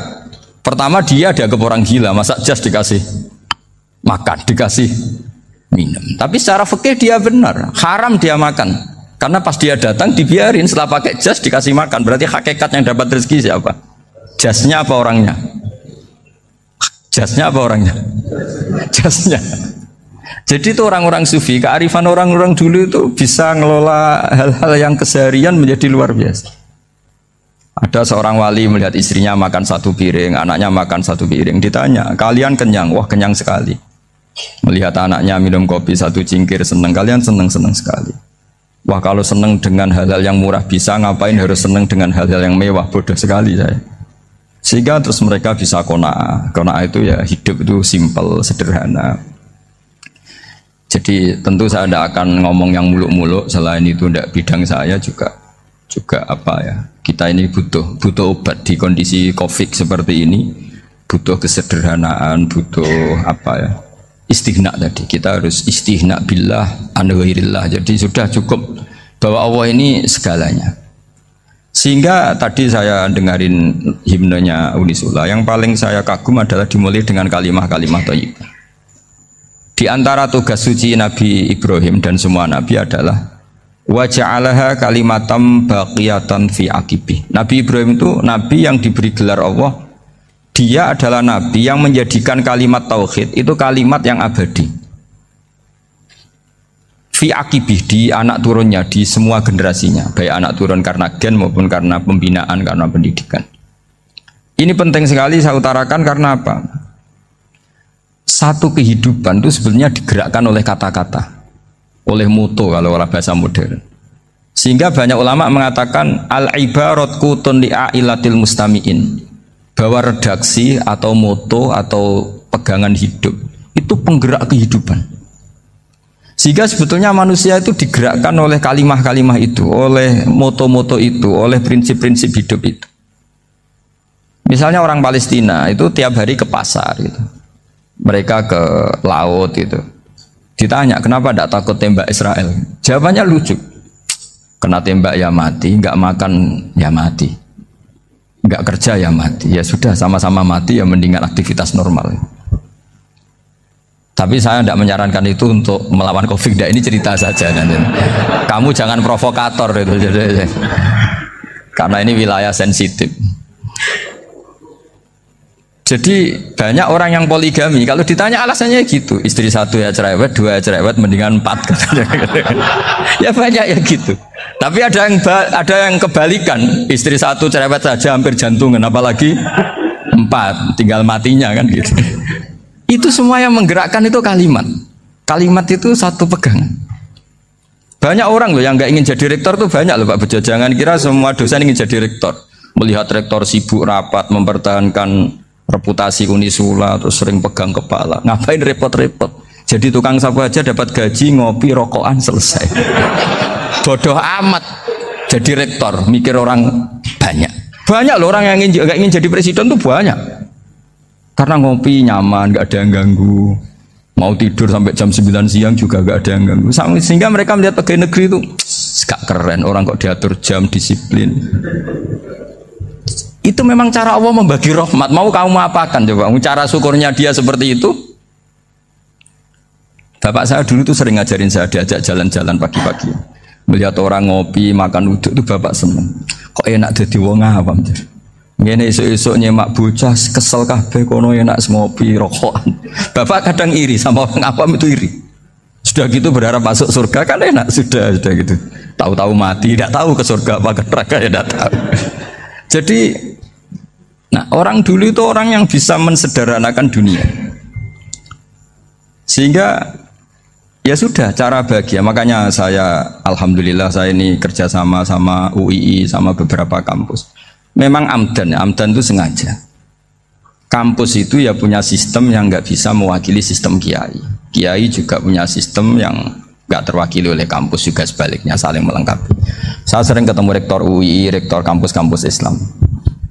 pertama dia dianggap orang gila, masa jas dikasih makan, dikasih minum. Tapi secara fikih dia benar, haram dia makan. Karena pas dia datang dibiarin, setelah pakai jas dikasih makan. Berarti hakikat yang dapat rezeki siapa? Jasnya apa orangnya? Jasnya apa orangnya? Jasnya. Jadi itu orang-orang sufi, kearifan orang-orang dulu itu bisa ngelola hal-hal yang keseharian menjadi luar biasa. Ada seorang wali melihat istrinya makan 1 piring, anaknya makan 1 piring. Ditanya, kalian kenyang? Wah, kenyang sekali. Melihat anaknya minum kopi 1 cingkir, senang. Kalian senang sekali. Wah, kalau senang dengan hal-hal yang murah bisa, ngapain harus senang dengan hal-hal yang mewah? Bodoh sekali saya. Sehingga terus mereka bisa qanaah. Qanaah itu ya hidup itu simple, sederhana. Jadi tentu saya tidak akan ngomong yang muluk-muluk, selain itu tidak bidang saya juga apa ya. Kita ini butuh obat di kondisi Covid seperti ini. Butuh kesederhanaan, butuh apa ya? Istighna tadi. Kita harus istighna billah an ghairillah. Jadi sudah cukup bahwa Allah ini segalanya. Sehingga tadi saya dengarin himnenya Unisula, yang paling saya kagum adalah dimulai dengan kalimah-kalimah thayyibah. Di antara tugas suci Nabi Ibrahim dan semua nabi adalah wa ja'alaha kalimatam baqiyatan fi aqibi. Nabi Ibrahim itu nabi yang diberi gelar Allah. Dia adalah nabi yang menjadikan kalimat tauhid itu kalimat yang abadi. Fi akibih, di anak turunnya, di semua generasinya, baik anak turun karena gen maupun karena pembinaan, karena pendidikan. Ini penting sekali saya utarakan karena apa? Satu kehidupan itu sebenarnya digerakkan oleh kata-kata, oleh moto kalau orang bahasa modern. Sehingga banyak ulama mengatakan al-ibarat kutun li'ailatil mustami'in, bahwa redaksi atau moto atau pegangan hidup itu penggerak kehidupan. Sehingga sebetulnya manusia itu digerakkan oleh kalimah-kalimah itu, oleh moto-moto itu, oleh prinsip-prinsip hidup itu. Misalnya orang Palestina itu tiap hari ke pasar gitu. Mereka ke laut itu. Ditanya, kenapa tidak takut tembak Israel? Jawabannya lucu. Kena tembak ya mati, nggak makan ya mati. Nggak kerja ya mati. Ya sudah, sama-sama mati ya mendingan aktivitas normal. Tapi saya tidak menyarankan itu untuk melawan Covid. Ini cerita saja. Kamu jangan provokator itu. Karena ini wilayah sensitif. Jadi banyak orang yang poligami. Kalau ditanya alasannya gitu, istri satu ya cerewet, dua ya cerewet, mendingan 4. Ya banyak ya gitu. Tapi ada yang kebalikan, istri satu cerewet saja hampir jantungan, apalagi 4, tinggal matinya kan gitu. Itu semua yang menggerakkan itu kalimat. Kalimat itu satu pegangan. Banyak orang loh yang nggak ingin jadi rektor tuh banyak loh Pak Bejo. Jangan kira semua dosen ingin jadi rektor. Melihat rektor sibuk rapat mempertahankan reputasi Unisula terus sering pegang kepala, ngapain repot-repot? Jadi tukang sapu aja dapat gaji, ngopi, rokokan, selesai. Bodoh amat jadi rektor, mikir orang banyak loh orang yang nggak ingin jadi presiden tuh banyak karena ngopi nyaman, nggak ada yang ganggu, mau tidur sampai jam 9 siang juga nggak ada yang ganggu, sehingga mereka melihat pegawai negeri itu gak keren, orang kok diatur jam, disiplin. Itu memang cara Allah membagi rahmat. Mau kamu apakan coba? Cara syukurnya dia seperti itu. Bapak saya dulu tuh sering ngajarin saya, diajak jalan-jalan pagi-pagi. Melihat orang ngopi, makan uduk itu bapak seneng. Kok enak jadi wong awam. Ngene esuk-esuk nyemak bocah kesel kabeh kono enak ngopi rokokan. Bapak kadang iri sama orang awam itu iri. Sudah gitu berharap masuk surga kan enak, sudah gitu. Tahu-tahu mati, tidak tahu ke surga apa ke neraka ya tidak tahu. Jadi, nah orang dulu itu orang yang bisa mensederhanakan dunia, sehingga ya sudah cara bahagia. Makanya saya, alhamdulillah saya ini kerjasama sama UII sama beberapa kampus. Memang amdan itu sengaja. Kampus itu ya punya sistem yang nggak bisa mewakili sistem kiai. Kiai juga punya sistem yang nggak terwakili oleh kampus, juga sebaliknya saling melengkapi. Saya sering ketemu rektor UI, rektor kampus-kampus Islam.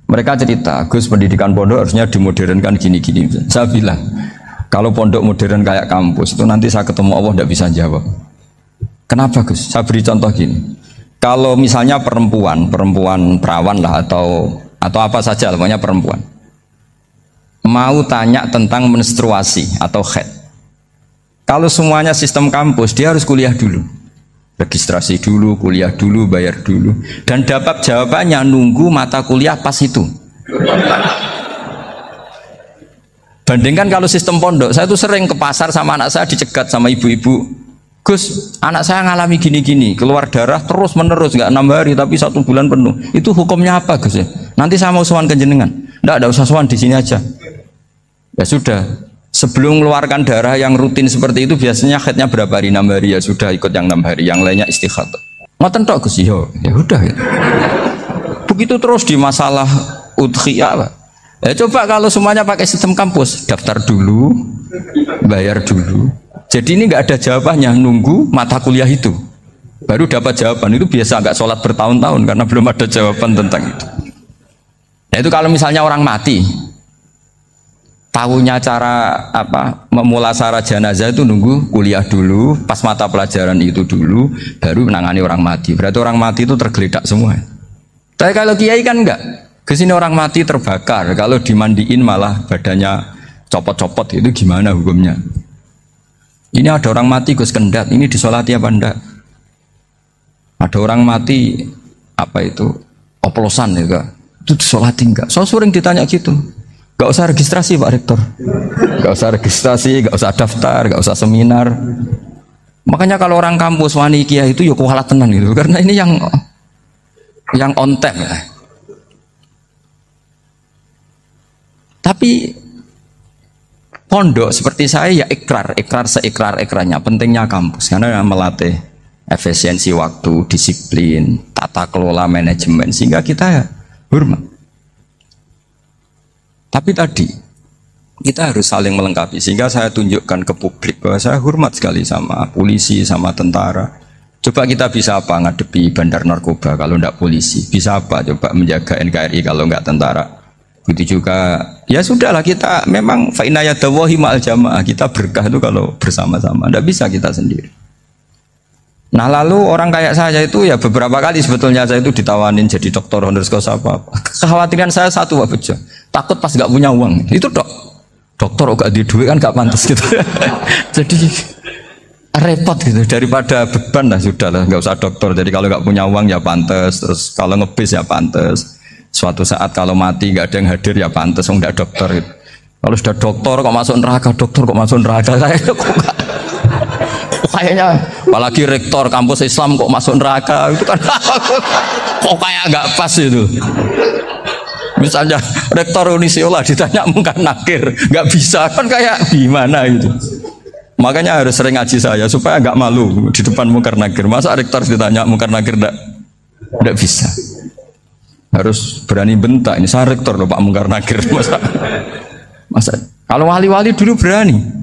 Mereka cerita, Gus pendidikan pondok harusnya dimodernkan gini-gini. Saya bilang, kalau pondok modern kayak kampus itu nanti saya ketemu Allah tidak bisa jawab. Kenapa Gus? Saya beri contoh gini. Kalau misalnya perempuan perawan lah atau apa saja, pokoknya perempuan mau tanya tentang menstruasi atau haid. Kalau semuanya sistem kampus, dia harus kuliah dulu. Registrasi dulu, kuliah dulu, bayar dulu. Dan dapat jawabannya nunggu mata kuliah pas itu. Bandingkan kalau sistem pondok, saya tuh sering ke pasar sama anak saya dicegat sama ibu-ibu. Gus, anak saya ngalami gini-gini, keluar darah terus menerus, nggak 6 hari tapi 1 bulan penuh. Itu hukumnya apa Gus ya? Nanti saya mau sowan ke jenengan. Nggak usah sowan, di sini aja. Ya sudah. Sebelum mengeluarkan darah yang rutin seperti itu biasanya haidnya berapa hari? 6 hari, ya sudah ikut yang 6 hari, yang lainnya istikhadah. Ngoten tok Gus ya udah ya. Begitu terus di masalah udhiyah Pak. Ya coba kalau semuanya pakai sistem kampus, daftar dulu, bayar dulu. Jadi ini nggak ada jawabannya, nunggu mata kuliah itu baru dapat jawaban. Itu biasa nggak sholat bertahun-tahun karena belum ada jawaban tentang itu. Nah itu kalau misalnya orang mati, tahunya cara apa memulasara jenazah itu nunggu kuliah dulu, pas mata pelajaran itu dulu, baru menangani orang mati. Berarti orang mati itu tergeledak semua. Tapi kalau kiai kan enggak. Kesini orang mati terbakar, kalau dimandiin malah badannya copot-copot, itu gimana hukumnya? Ini ada orang mati Gus Kendat, ini disolati apa enggak? Ada orang mati apa itu oplosan ya, itu disolati enggak? So sering ditanya gitu. Gak usah registrasi Pak Rektor, gak usah registrasi, gak usah daftar, gak usah seminar. Makanya kalau orang kampus wani kiai itu ya kualat tenan gitu, karena ini yang on time ya. Tapi pondok seperti saya ya ikrar seikrar-ikrarnya. Pentingnya kampus karena melatih efisiensi waktu, disiplin, tata kelola manajemen, sehingga kita ya hormat. Tapi tadi kita harus saling melengkapi, sehingga saya tunjukkan ke publik bahwa saya hormat sekali sama polisi, sama tentara. Coba kita bisa apa ngadepi bandar narkoba kalau tidak polisi? Bisa apa coba menjaga NKRI kalau nggak tentara? Begitu juga, ya sudahlah kita memang fa'inayadawahi ma'al jamaah, kita berkah itu kalau bersama-sama, tidak bisa kita sendiri. Nah lalu orang kayak saya itu ya beberapa kali sebetulnya saya itu ditawanin jadi doktor honoris causa apa. Kekhawatiran saya satu Pak Bejo, takut pas nggak punya uang, itu dokter gak di duit kan gak pantas gitu. Jadi repot gitu, daripada beban lah sudahlah nggak usah dokter. Jadi kalau nggak punya uang ya pantas, terus kalau ngebis ya pantas. Suatu saat kalau mati nggak ada yang hadir ya pantas, nggak dokter gitu. Kalau sudah dokter kok masuk neraka, dokter kok masuk neraka, kayaknya apalagi rektor kampus Islam kok masuk neraka itu kan kok kayak nggak pas itu. Misalnya rektor Unisiola ditanya mungkar nakir nggak bisa kan kayak gimana itu. Makanya harus sering ngaji saya supaya nggak malu di depan mungkar nakir. Masa rektor ditanya mungkar nakir nggak bisa. Harus berani bentak, ini saya rektor loh Pak mungkar nakir. Masa kalau wali-wali dulu berani.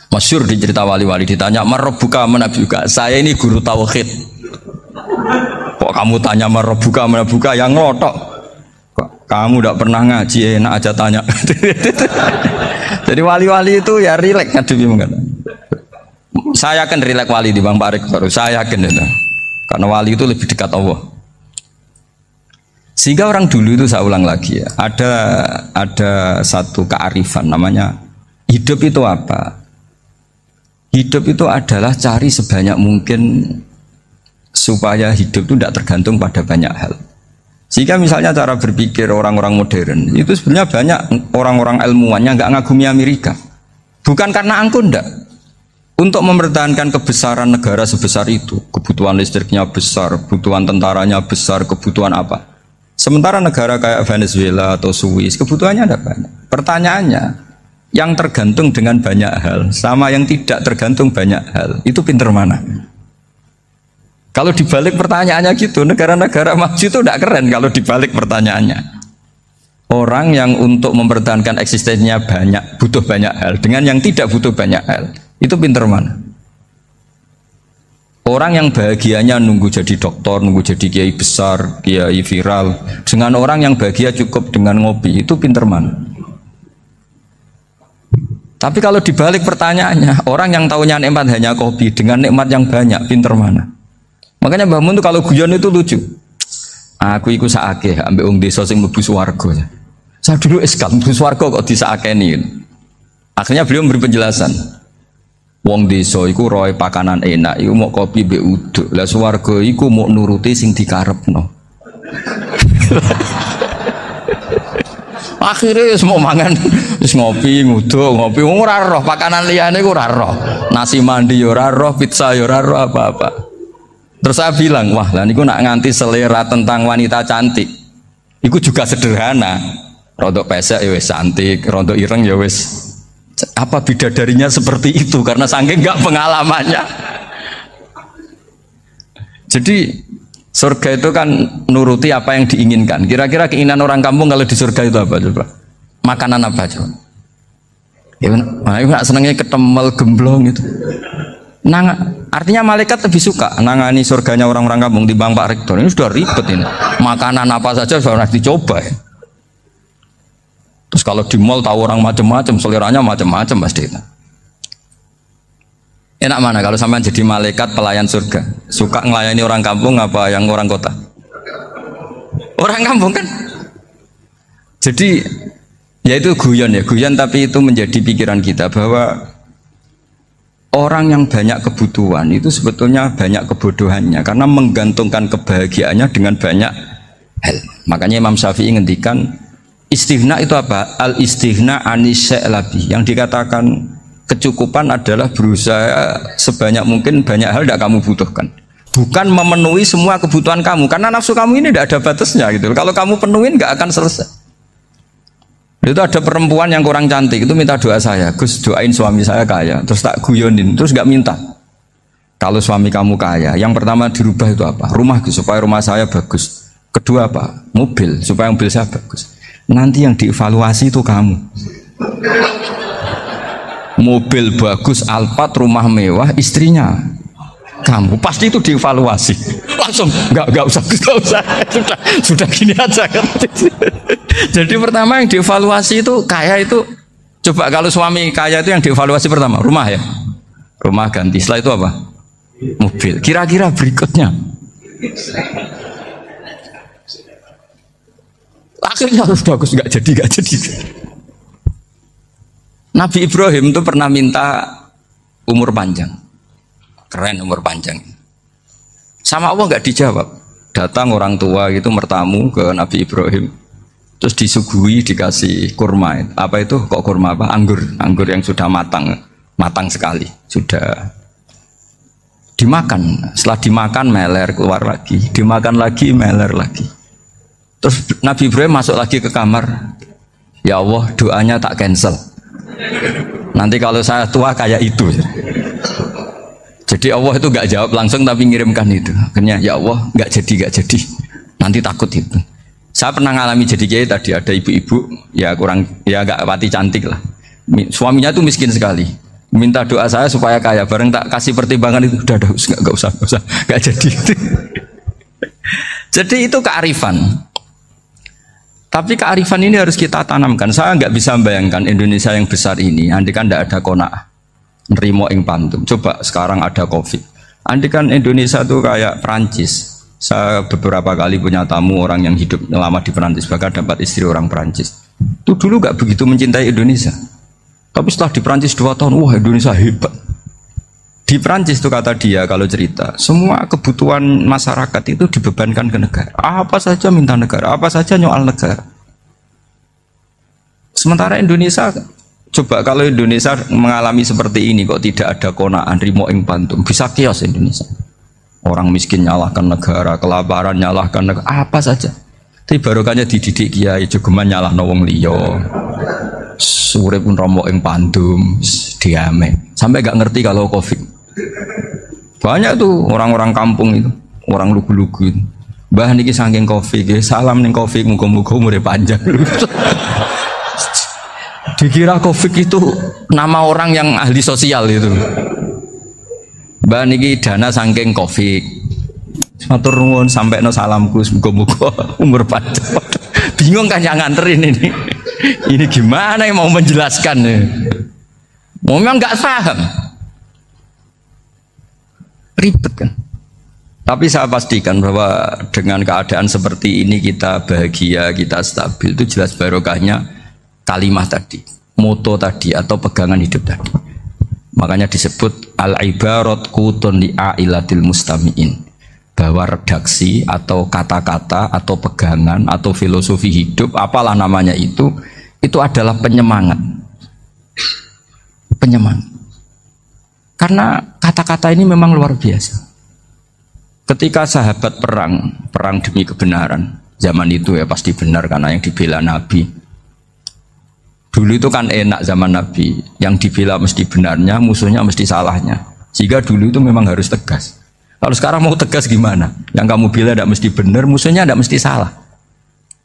Masyhur di cerita wali-wali ditanya marabbuka manabuka, saya ini guru tauhid. Kok kamu tanya marabbuka manabuka yang ngotok? Kok kamu tidak pernah ngaji enak aja tanya. Jadi wali-wali itu ya rileks ngadepi mungkin. Saya yakin rileks wali di Bang Pak Rektor, saya yakin itu. Karena wali itu lebih dekat Allah. Sehingga orang dulu itu saya ulang lagi ya, ada satu kearifan namanya hidup itu apa? Hidup itu adalah cari sebanyak mungkin supaya hidup itu tidak tergantung pada banyak hal. Sehingga misalnya cara berpikir orang-orang modern itu sebenarnya banyak orang-orang ilmuwannya nggak ngagumi Amerika. Bukan karena angkuh ndak. Untuk mempertahankan kebesaran negara sebesar itu, kebutuhan listriknya besar, kebutuhan tentaranya besar, kebutuhan apa? Sementara negara kayak Venezuela atau Swiss kebutuhannya ada banyak. Pertanyaannya, yang tergantung dengan banyak hal sama yang tidak tergantung banyak hal, itu pinter mana? Kalau dibalik pertanyaannya gitu, negara-negara maju itu tidak keren kalau dibalik pertanyaannya. Orang yang untuk mempertahankan eksistensinya banyak, butuh banyak hal, dengan yang tidak butuh banyak hal, itu pinter mana? Orang yang bahagianya nunggu jadi dokter, nunggu jadi kiai besar, kiai viral, dengan orang yang bahagia cukup dengan ngopi, itu pinter mana? Tapi kalau dibalik pertanyaannya, orang yang tahunya nikmat hanya kopi dengan nikmat yang banyak, pinter mana? Makanya Mbah Mun tuh kalau guyon itu lucu. Aku iku saake ambek wong desa sing mlebu swarga. Saya dulu eskal mlebu swarga kok disakeni. Akhirnya beliau memberi penjelasan. Wong desa iku roe pakanan enak, iku mau kopi mbek uduk. Lah swarga iku mau nuruti sing dikarepno. Akhirnya semua mangan wis ngopi nguduk ngopi ora roh pakanan liyane ku ora roh. Nasi mandi ya ora roh, pizza ya ora roh apa-apa. Terus saya bilang, wah lah niku nak nganti selera tentang wanita cantik. Iku juga sederhana. Rodok pesek ya wis cantik, rodok ireng ya wis. Apa bidadarinya seperti itu karena saking enggak pengalamannya. Jadi surga itu kan nuruti apa yang diinginkan. Kira-kira keinginan orang kampung kalau di surga itu apa coba? Makanan apa coba? Ya, mana senangnya ketemel gemblong itu. Artinya malaikat lebih suka nangani surganya orang-orang kampung di Bang Pak Rektor. Ini sudah ribet ini. Makanan apa saja sudah dicoba ya. Terus kalau di mall tahu orang macam-macam, seleranya macam-macam pasti itu. Enak mana kalau sampai jadi malaikat pelayan surga? Suka ngelayani orang kampung apa yang orang kota? Orang kampung kan? Jadi ya itu guyon ya, guyon tapi itu menjadi pikiran kita bahwa orang yang banyak kebutuhan itu sebetulnya banyak kebodohannya karena menggantungkan kebahagiaannya dengan banyak hal. Makanya Imam Syafi'i ngendikan istighna itu apa? Al istighna anisya'labi. Yang dikatakan kecukupan adalah berusaha sebanyak mungkin banyak hal tidak kamu butuhkan. Bukan memenuhi semua kebutuhan kamu karena nafsu kamu ini tidak ada batasnya gitu. Kalau kamu penuhin nggak akan selesai. Itu ada perempuan yang kurang cantik itu minta doa saya, Gus doain suami saya kaya. Terus tak guyonin, terus nggak minta. Kalau suami kamu kaya, yang pertama dirubah itu apa? Rumah supaya rumah saya bagus. Kedua apa? Mobil supaya mobil saya bagus. Nanti yang dievaluasi itu kamu. Mobil bagus, Alphard, rumah mewah, istrinya kamu. Pasti itu dievaluasi. Langsung nggak usah. Sudah gini aja kan. Jadi pertama yang dievaluasi itu kaya itu. Coba kalau suami kaya itu yang dievaluasi pertama rumah ya. Rumah ganti. Setelah itu apa? Mobil. Kira-kira berikutnya. Akhirnya harus bagus, nggak jadi. Nabi Ibrahim itu pernah minta umur panjang, keren umur panjang. Sama Allah nggak dijawab. Datang orang tua gitu mertamu ke Nabi Ibrahim. terus disuguhi dikasih kurma. Apa itu? Kok kurma apa? Anggur yang sudah matang sekali, sudah dimakan. Setelah dimakan meler keluar lagi, dimakan lagi meler lagi. Terus Nabi Ibrahim masuk lagi ke kamar. Ya Allah, doanya tak cancel. Nanti kalau saya tua kayak itu. Jadi Allah itu nggak jawab langsung tapi ngirimkan itu. Akhirnya ya Allah nggak jadi. Nanti takut itu. Saya pernah ngalami jadi kiai tadi, ada ibu-ibu ya nggak pati cantik lah. Suaminya tuh miskin sekali. Minta doa saya supaya kaya. Bareng tak kasih pertimbangan itu udah nggak usah nggak jadi. Jadi itu kearifan. Tapi kearifan ini harus kita tanamkan. Saya nggak bisa membayangkan Indonesia yang besar ini andai kan tidak ada qanaah. Nerimo ing pantum. Coba sekarang ada Covid. Andai kan Indonesia tuh kayak Perancis. Saya beberapa kali punya tamu orang yang hidup lama di Perancis, bahkan dapat istri orang Perancis. Itu dulu gak begitu mencintai Indonesia. Tapi setelah di Perancis 2 tahun, wah Indonesia hebat. Di Perancis tuh kata dia kalau cerita, semua kebutuhan masyarakat itu dibebankan ke negara. Apa saja minta negara, apa saja nyoal negara. Sementara Indonesia, coba kalau Indonesia mengalami seperti ini kok tidak ada qanaah rimo ing pantum, bisa kios Indonesia. Orang miskin nyalahkan negara, kelaparan nyalahkan negara, apa saja. Tapi barokahnya dididik kiai jogeman nyalahno wong liya. Urip pun rimo ing pantum, diame. Sampai gak ngerti kalau Covid. Banyak tuh orang-orang kampung itu, orang lugu-lugu itu. Mbah niki saking Covid, salam ning Covid muga-muga umure panjang. Dikira Covid itu nama orang yang ahli sosial itu. Mbak niki dana saking Covid. Matur nuwun sampekno salamku muga-muga umur panjang. Bingung kan yang nganterin ini. Ini gimana yang mau menjelaskan ya? Memang nggak paham. Ribet kan? Tapi saya pastikan bahwa dengan keadaan seperti ini kita bahagia, kita stabil, itu jelas barokahnya kalimah tadi, moto tadi atau pegangan hidup tadi. Makanya disebut al-ibarat qutun li'ailatil mustami'in, bahwa redaksi atau kata-kata atau pegangan atau filosofi hidup apalah namanya itu adalah penyemangat. Karena kata-kata ini memang luar biasa. Ketika sahabat perang demi kebenaran, zaman itu ya pasti benar karena yang dibela Nabi. Dulu itu kan enak zaman Nabi, yang dibela mesti benarnya, musuhnya mesti salahnya. Sehingga dulu itu memang harus tegas. Kalau sekarang mau tegas gimana? Yang kamu bela tidak mesti benar, musuhnya tidak mesti salah.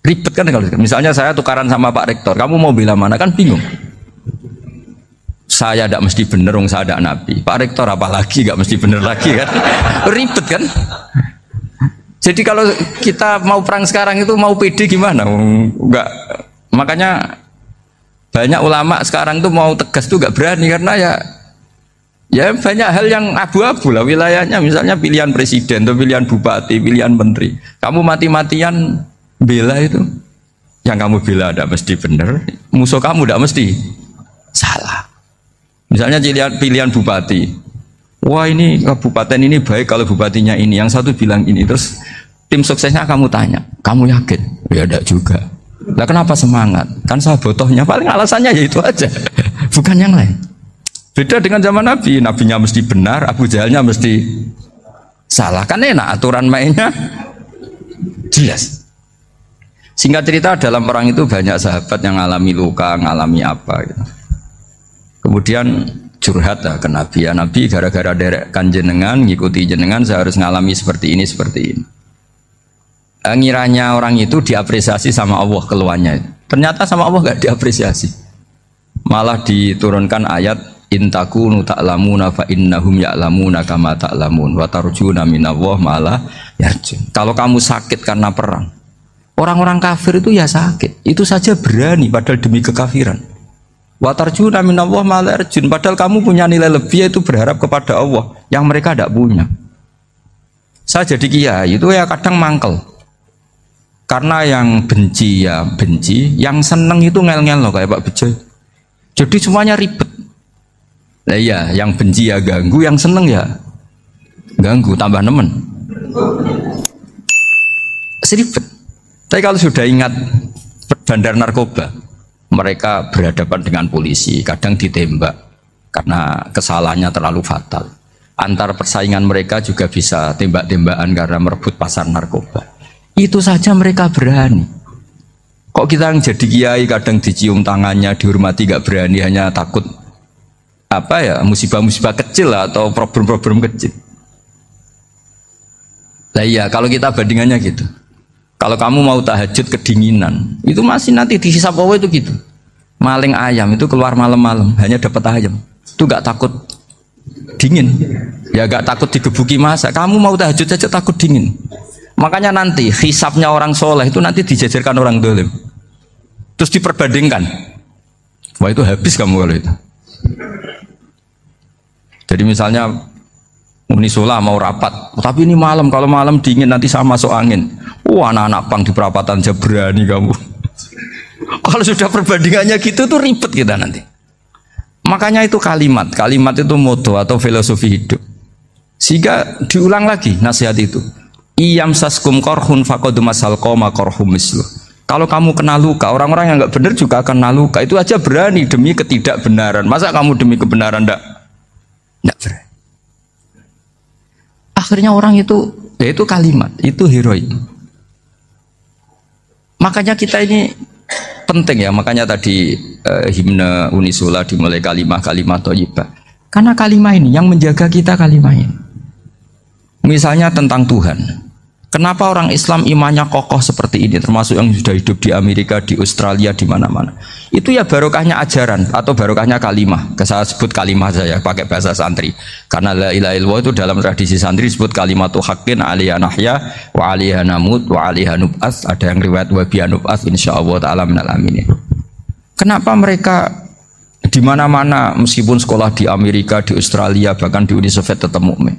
Ribet kan kalau misalnya saya tukaran sama Pak Rektor, kamu mau bela mana kan bingung. Saya tidak mesti benar, saya tidak Nabi. Pak Rektor apalagi tidak mesti benar lagi kan? Ribet kan? Jadi kalau kita mau perang sekarang itu mau pede gimana? Enggak. Makanya banyak ulama sekarang tuh mau tegas tuh nggak berani karena ya banyak hal yang abu-abu lah wilayahnya, misalnya pilihan presiden atau pilihan bupati, pilihan menteri. Kamu mati-matian bela itu, yang kamu bela tidak mesti benar, musuh kamu tidak mesti salah. Misalnya pilihan bupati, wah ini kabupaten ini baik kalau bupatinya ini, yang satu bilang ini, terus tim suksesnya kamu tanya, kamu yakin? Ya tidak juga. Lah kenapa semangat? Kan saya botohnya, paling alasannya ya itu aja, bukan yang lain. Beda dengan zaman Nabi, Nabinya mesti benar, Abu Jahalnya mesti salah. Kan enak, aturan mainnya jelas. Singkat cerita dalam perang itu banyak sahabat yang ngalami luka, ngalami apa gitu. Kemudian curhat lah ke Nabi, ya Nabi gara-gara derekkan jenengan, ngikuti jenengan saya harus ngalami seperti ini. Ngiranya orang itu diapresiasi sama Allah keluarnya. Ternyata sama Allah gak diapresiasi. Malah diturunkan ayat intakunu ta'lamuna fa innahum ya'lamuna kama ta'lamun wa tarjuna minallah malah yarjun. Kalau kamu sakit karena perang, orang-orang kafir itu ya sakit, itu saja berani padahal demi kekafiran. Wa tarjuna minallah malah yarjun, padahal kamu punya nilai lebih yaitu berharap kepada Allah yang mereka tidak punya. Saya jadi kiai itu ya kadang mangkel. Karena yang benci ya benci, yang seneng itu ngel-ngel loh kayak Pak Bejo. Jadi semuanya ribet. Nah iya, yang benci ya ganggu, yang seneng ya ganggu, tambah nemen. Seribet. Tapi kalau sudah ingat bandar narkoba. Mereka berhadapan dengan polisi, kadang ditembak karena kesalahannya terlalu fatal. Antar persaingan mereka juga bisa tembak-tembakan karena merebut pasar narkoba. Itu saja mereka berani. Kok kita yang jadi kiai kadang dicium tangannya, dihormati gak berani, hanya takut apa ya, musibah-musibah kecil atau problem-problem kecil. Lah iya, kalau kita bandingannya gitu. Kalau kamu mau tahajud kedinginan, itu masih nanti dihisab Allah itu gitu. Maling ayam itu keluar malam-malam, hanya dapat ayam. Itu gak takut dingin. Ya gak takut digebuki masa. Kamu mau tahajud saja takut dingin. Makanya nanti hisabnya orang soleh itu nanti dijajarkan orang dolim. Terus diperbandingkan. Wah itu habis kamu kalau itu. Jadi misalnya Unisula mau rapat, tapi ini malam, kalau malam dingin nanti sama masuk angin. Wah anak-anak pang di perapatan aja berani kamu. Kalau sudah perbandingannya gitu tuh ribet kita nanti. Makanya itu kalimat itu moto atau filosofi hidup. Sehingga diulang lagi nasihat itu. Iyam saskum korhun fakodu masal koma korhum mislu. Kalau kamu kena luka, orang-orang yang nggak benar juga akan kena luka. Itu aja berani demi ketidakbenaran. Masa kamu demi kebenaran nggak berani? Akhirnya orang itu, ya itu kalimat, itu heroik. Makanya kita ini penting ya, makanya tadi himne Unisula dimulai kalimat thayyibah. Karena kalimat ini yang menjaga kita kalimat ini. Misalnya tentang Tuhan. Kenapa orang Islam imannya kokoh seperti ini, termasuk yang sudah hidup di Amerika, di Australia, di mana-mana. Itu ya barokahnya ajaran atau barokahnya kalimah. Saya sebut kalimah saja pakai bahasa santri. Karena la ilaha illallah itu dalam tradisi santri disebut kalimatu haqqin alaiha nahya wa alaiha namut wa alaiha nub'ats. Ada yang riwayat wa biha nub'ats insyaallah taala minal aminin. Kenapa mereka di mana-mana meskipun sekolah di Amerika, di Australia, bahkan di Uni Soviet tetap mukmin?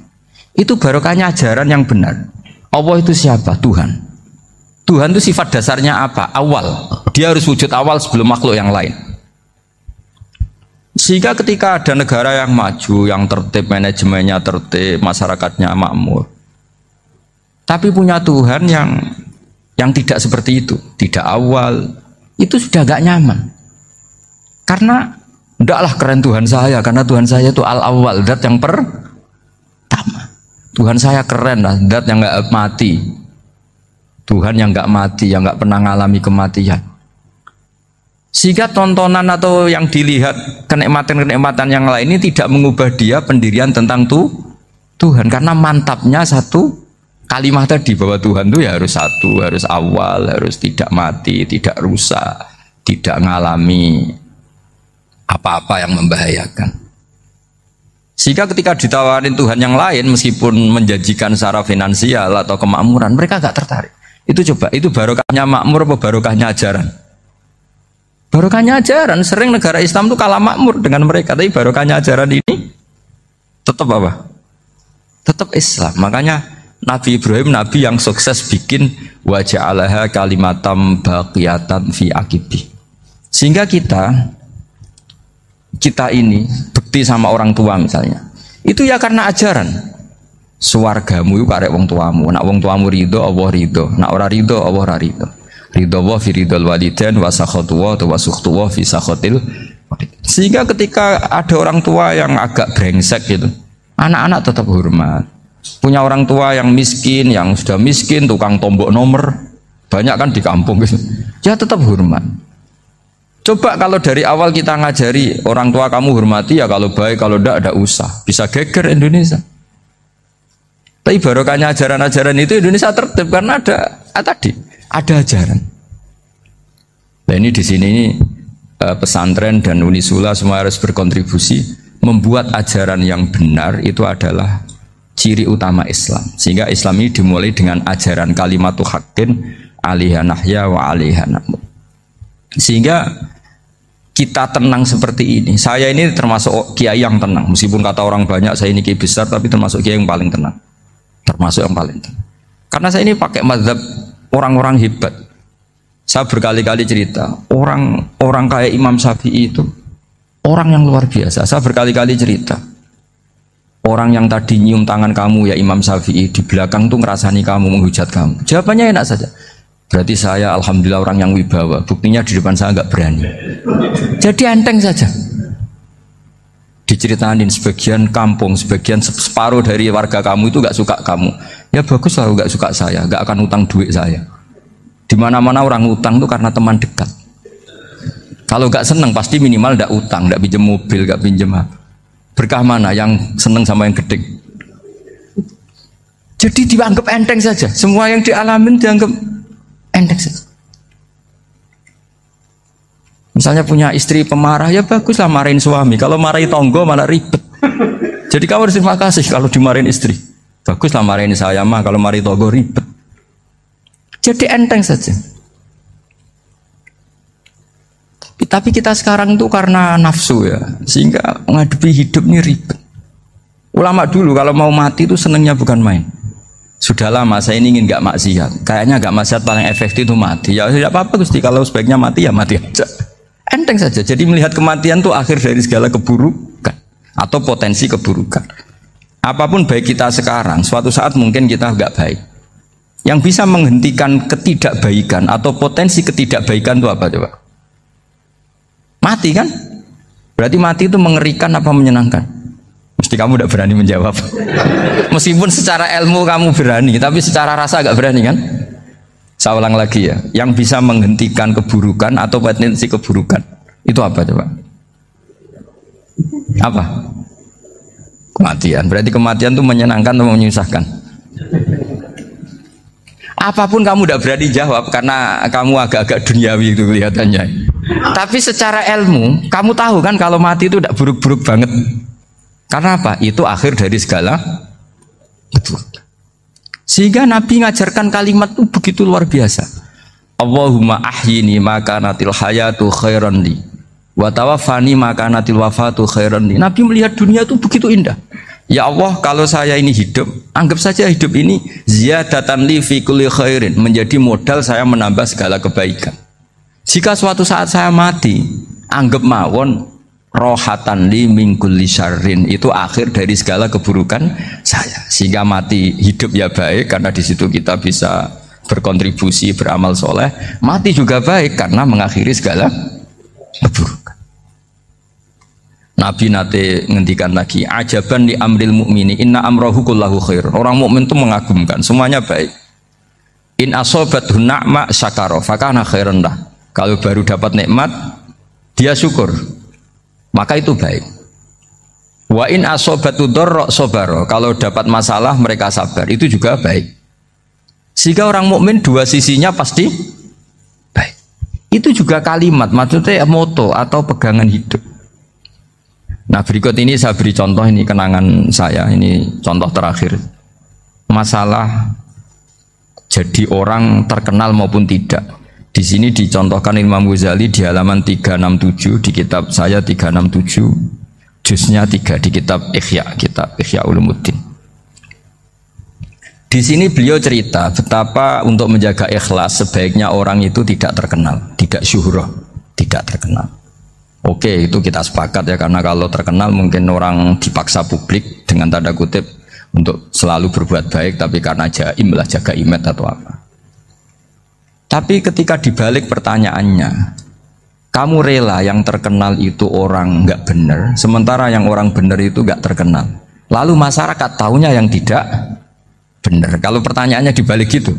Itu barokahnya ajaran yang benar. Allah itu siapa? Tuhan. Tuhan itu sifat dasarnya apa? Awal. Dia harus wujud awal sebelum makhluk yang lain. Sehingga ketika ada negara yang maju, yang tertib, manajemennya tertib, masyarakatnya makmur, tapi punya Tuhan yang tidak seperti itu, tidak awal, itu sudah gak nyaman. Karena ndaklah keren Tuhan saya, karena Tuhan saya itu al-awwal, zat yang pertama. Tuhan saya keren lah, zat yang nggak mati. Tuhan yang nggak mati, yang nggak pernah mengalami kematian. Sehingga tontonan atau yang dilihat kenikmatan-kenikmatan yang lain ini tidak mengubah dia pendirian tentang Tuhan. Karena mantapnya satu kalimat tadi bahwa Tuhan itu ya harus satu, harus awal, harus tidak mati, tidak rusak, tidak mengalami apa-apa yang membahayakan. Sehingga ketika ditawarin Tuhan yang lain meskipun menjanjikan secara finansial atau kemakmuran, mereka gak tertarik. Itu coba, itu barokahnya makmur apa barokahnya ajaran? Barokahnya ajaran. Sering negara Islam itu kalah makmur dengan mereka, tapi barokahnya ajaran ini tetap apa? Tetap Islam. Makanya Nabi Ibrahim, Nabi yang sukses bikin wa ja'alaha kalimatam baqiyatan fi aqibi. Sehingga kita ini bekti sama orang tua misalnya, itu ya karena ajaran. Suwargamu itu karek wong tuamu. Nak wong tuamu ridho, Allah ridho. Nak ora ridho, Allah ora ridho. Ridho wa fi ridhol walidain wa sakhatu wa sukhtu wa fi sakhatil. Sehingga ketika ada orang tua yang agak brengsek gitu, anak-anak tetap hormat. Punya orang tua yang miskin, yang sudah miskin, tukang tombok nomor, banyak kan di kampung gitu. Ya tetap hormat. Coba kalau dari awal kita ngajari orang tua kamu hormati ya, kalau baik, kalau tidak usah. Bisa geger Indonesia. Tapi barokahnya ajaran-ajaran itu Indonesia tertib karena ada ajaran. Nah ini di sini ini pesantren dan Unisula semua harus berkontribusi membuat ajaran yang benar itu adalah ciri utama Islam. Sehingga Islam ini dimulai dengan ajaran kalimatu haqqin alaiha nahya wa alaiha namut. Sehingga kita tenang seperti ini. Saya ini termasuk kiai yang tenang. Meskipun kata orang banyak saya ini kiai besar, tapi termasuk kiai yang paling tenang. Termasuk yang paling tenang. Karena saya ini pakai mazhab orang-orang hebat. Saya berkali-kali cerita, orang kayak Imam Syafi'i itu orang yang luar biasa. Saya berkali-kali cerita, orang yang tadi nyium tangan kamu ya Imam Syafi'i, di belakang tuh ngerasani kamu, menghujat kamu. Jawabannya enak saja. Berarti saya alhamdulillah orang yang wibawa. Buktinya di depan saya nggak berani. Jadi enteng saja. Diceritain sebagian kampung, sebagian separuh dari warga kamu itu nggak suka kamu. Ya bagus lah nggak suka saya, nggak akan utang duit saya. Di mana-mana orang utang itu karena teman dekat. Kalau nggak seneng pasti minimal nggak utang, nggak pinjam mobil, nggak pinjam apa. Berkah mana yang seneng sama yang gede? Jadi dianggap enteng saja. Semua yang dialamin dianggap enteng saja. Misalnya punya istri pemarah, ya baguslah marahin suami. Kalau marahin tonggo malah ribet. Jadi kamu harus terima kasih kalau dimarahin istri. Baguslah marahin saya mah, kalau marahin tonggo ribet. Jadi enteng saja. Tapi kita sekarang itu karena nafsu ya, sehingga menghadapi hidup ini ribet. Ulama dulu kalau mau mati itu senengnya bukan main. Sudah lama saya ini ingin nggak maksiat. Kayaknya nggak maksiat paling efektif itu mati. Ya tidak apa-apa Gusti, kalau sebaiknya mati ya mati aja. Enteng saja. Jadi melihat kematian itu akhir dari segala keburukan atau potensi keburukan. Apapun baik kita sekarang, suatu saat mungkin kita nggak baik. Yang bisa menghentikan ketidakbaikan atau potensi ketidakbaikan itu apa coba? Mati kan? Berarti mati itu mengerikan apa menyenangkan? Mesti kamu tidak berani menjawab. Meskipun secara ilmu kamu berani, tapi secara rasa agak berani kan? Saya ulang lagi ya, yang bisa menghentikan keburukan atau potensi keburukan itu apa coba? Apa? Kematian. Berarti kematian itu menyenangkan atau menyusahkan? Apapun kamu tidak berani jawab karena kamu agak-agak duniawi itu kelihatannya. Tapi secara ilmu kamu tahu kan kalau mati itu tidak buruk-buruk banget. Karena apa? Itu akhir dari segala keburukan. Sehingga Nabi ngajarkan kalimat itu begitu luar biasa. Allahumma ahyini maka natil hayatu khairan li wa tawaffani maka natil wafatu khairan li. Nabi melihat dunia itu begitu indah. Ya Allah, kalau saya ini hidup, anggap saja hidup ini ziyadatan li fi kulli khairin, menjadi modal saya menambah segala kebaikan. Jika suatu saat saya mati, anggap mawon rohatan li min kulli syarrin, itu akhir dari segala keburukan saya. Sehingga mati hidup ya baik karena di situ kita bisa berkontribusi beramal soleh. Mati juga baik karena mengakhiri segala keburukan. Nabi nate ngendikan lagi, ajaban li amril mu'mini inna amrahu kullahu khair. Orang mukmin itu mengagumkan, semuanya baik. In asobathu na'ma syakara fakana khairan lah. Kalau baru dapat nikmat dia syukur, maka itu baik. Wa in asobatu dharra sabara, kalau dapat masalah mereka sabar, itu juga baik. Sehingga orang mukmin dua sisinya pasti baik. Itu juga kalimat, maksudnya moto atau pegangan hidup. Nah berikut ini saya beri contoh, ini kenangan saya, ini contoh terakhir. Masalah jadi orang terkenal maupun tidak. Di sini dicontohkan Imam Ghazali di halaman 367 di kitab saya 367 juznya 3 di kitab Ihya Ulumuddin. Di sini beliau cerita betapa untuk menjaga ikhlas sebaiknya orang itu tidak terkenal, tidak syuhrah, tidak terkenal. Oke, itu kita sepakat ya, karena kalau terkenal mungkin orang dipaksa publik dengan tanda kutip untuk selalu berbuat baik, tapi karena jaim lah, jaga image atau apa. Tapi ketika dibalik pertanyaannya, kamu rela yang terkenal itu orang nggak benar, sementara yang orang benar itu nggak terkenal. Lalu masyarakat tahunya yang tidak benar. Kalau pertanyaannya dibalik gitu,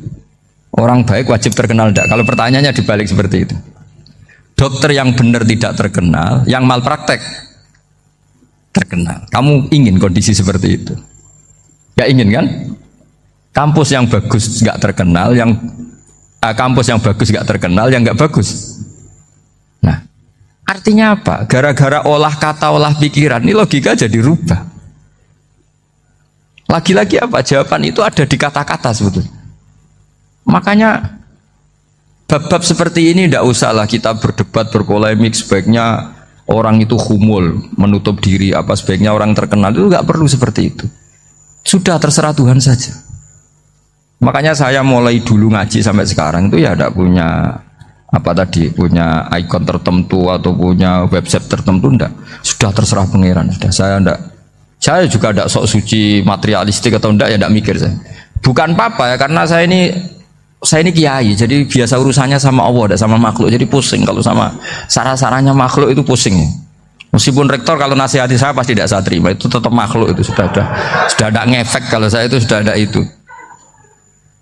orang baik wajib terkenal enggak? Kalau pertanyaannya dibalik seperti itu, dokter yang benar tidak terkenal, yang malpraktek terkenal. Kamu ingin kondisi seperti itu? Gak ingin kan? Kampus yang bagus nggak terkenal, yang kampus yang bagus nggak terkenal, yang nggak bagus. Nah, artinya apa? Gara-gara olah kata, olah pikiran, ini logika jadi rubah. Lagi-lagi apa? Jawaban itu ada di kata-kata sebetulnya. Makanya bab-bab seperti ini tidak usahlah kita berdebat, berpolemik. Sebaiknya orang itu humul, menutup diri, apa sebaiknya orang terkenal, itu nggak perlu seperti itu. Sudah terserah Tuhan saja. Makanya saya mulai dulu ngaji sampai sekarang itu ya tidak punya apa tadi, punya ikon tertentu atau punya website tertentu, enggak. Sudah terserah pangeran. Sudah, saya juga tidak sok suci materialistik atau enggak, ya tidak mikir saya. Bukan apa-apa ya, karena saya ini saya ini kiai, jadi biasa urusannya sama Allah, tidak sama makhluk. Jadi pusing kalau sama sarah-sarahnya makhluk itu pusing. Meskipun rektor kalau nasihati saya pasti tidak saya terima, itu tetap makhluk, itu sudah ada ngefek kalau saya itu sudah ada itu.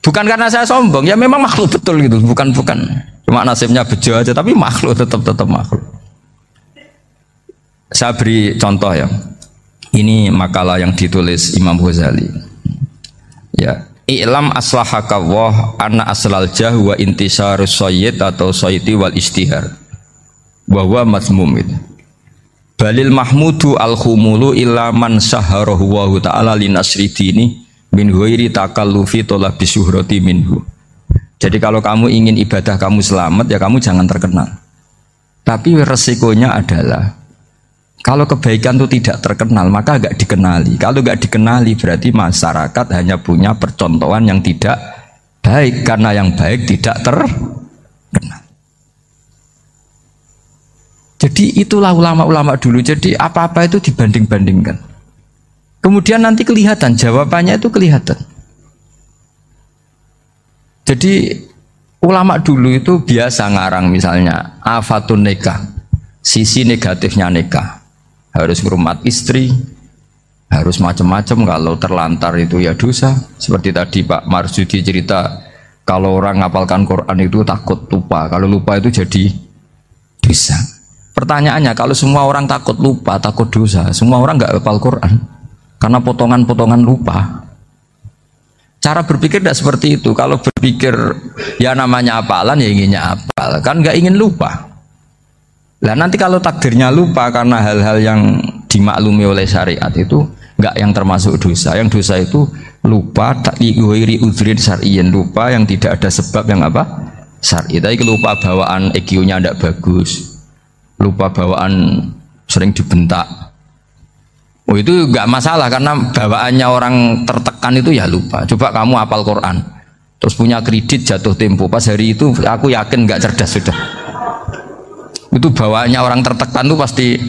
Bukan karena saya sombong, ya memang makhluk betul gitu, bukan cuma nasibnya bejo aja, tapi makhluk tetap makhluk. Saya beri contoh ya, ini makalah yang ditulis Imam Ghazali. Ya, i'lam aslahakawah anna aslal jahwa intisarus sayyid atau sayyidi wal istihar bahwa mazmum itu. Balil mahmudu al-khumulu illa man saharahu wa ta'ala linasri dini min ghairi takallufi tolabi syuhrati minhu. Jadi kalau kamu ingin ibadah kamu selamat, ya kamu jangan terkenal. Tapi resikonya adalah kalau kebaikan itu tidak terkenal, maka agak dikenali. Kalau agak dikenali berarti masyarakat hanya punya percontohan yang tidak baik, karena yang baik tidak terkenal. Jadi itulah ulama-ulama dulu. Jadi apa-apa itu dibanding-bandingkan. Kemudian nanti kelihatan, jawabannya itu kelihatan. Jadi ulama dulu itu biasa ngarang misalnya afatun nikah, sisi negatifnya nikah. Harus hormat istri, harus macam-macam, kalau terlantar itu ya dosa. Seperti tadi Pak Marsudi cerita, kalau orang ngapalkan Quran itu takut lupa, kalau lupa itu jadi dosa. Pertanyaannya, kalau semua orang takut lupa, takut dosa, semua orang nggak hafal Quran karena potongan-potongan lupa. Cara berpikir tidak seperti itu. Kalau berpikir ya namanya hafalan, ya inginnya hafal, kan nggak ingin lupa. Nah nanti kalau takdirnya lupa karena hal-hal yang dimaklumi oleh syariat itu nggak yang termasuk dosa. Yang dosa itu lupa tak diwiri udhrin syar'iyyan, lupa yang tidak ada sebab yang apa syar'i. Tapi lupa bawaan EQ-nya tidak bagus, lupa bawaan sering dibentak. Oh itu nggak masalah karena bawaannya orang tertekan itu ya lupa. Coba kamu hafal Quran, terus punya kredit jatuh tempo, pas hari itu aku yakin nggak cerdas sudah. Itu bawaannya orang tertekan tuh pasti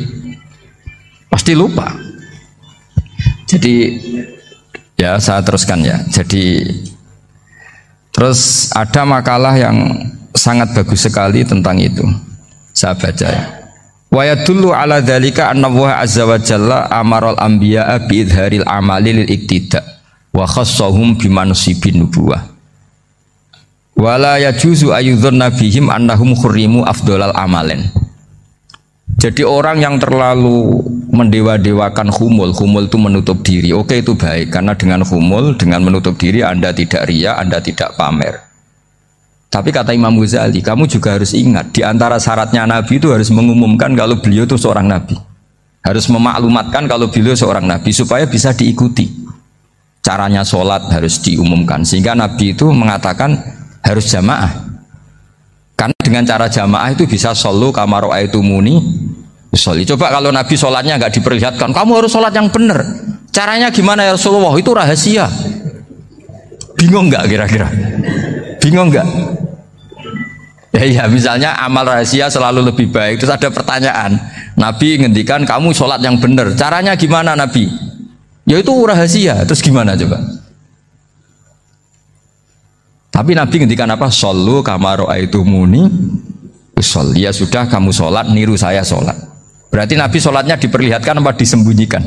lupa. Jadi ya saya teruskan ya. Jadi terus ada makalah yang sangat bagus sekali tentang itu. Saya baca ya. Wa yadullu ala dzalika anna Allah azza wa jalla amaral anbiya'a bi idharil amali lil iktida wa khassahum bi mansibin nubuwah. Wala yajuzu ayyudhanna bihim annahum khurrimu afdhalal amalen. Jadi orang yang terlalu mendewa-dewakan khumul itu menutup diri. Oke itu baik, karena dengan khumul, dengan menutup diri Anda tidak riya, Anda tidak pamer. Tapi kata Imam Ghazali, kamu juga harus ingat, di antara syaratnya Nabi itu harus mengumumkan kalau beliau itu seorang Nabi. Harus memaklumatkan kalau beliau seorang Nabi supaya bisa diikuti. Caranya sholat harus diumumkan, sehingga Nabi itu mengatakan harus jamaah. Karena dengan cara jamaah itu bisa shollu kama ra'aitumuni usolli. Coba kalau Nabi sholatnya nggak diperlihatkan, kamu harus sholat yang benar. Caranya gimana ya Rasulullah? Itu rahasia. Bingung nggak kira-kira? Bingung nggak? Ya misalnya amal rahasia selalu lebih baik. Terus ada pertanyaan, Nabi ngendikan kamu sholat yang benar. Caranya gimana Nabi? Ya itu rahasia. Terus gimana coba? Tapi Nabi ngendikan apa? Shollu kama ra'aitumuni usolli. Ya sudah kamu sholat, niru saya sholat. Berarti Nabi sholatnya diperlihatkan apa disembunyikan?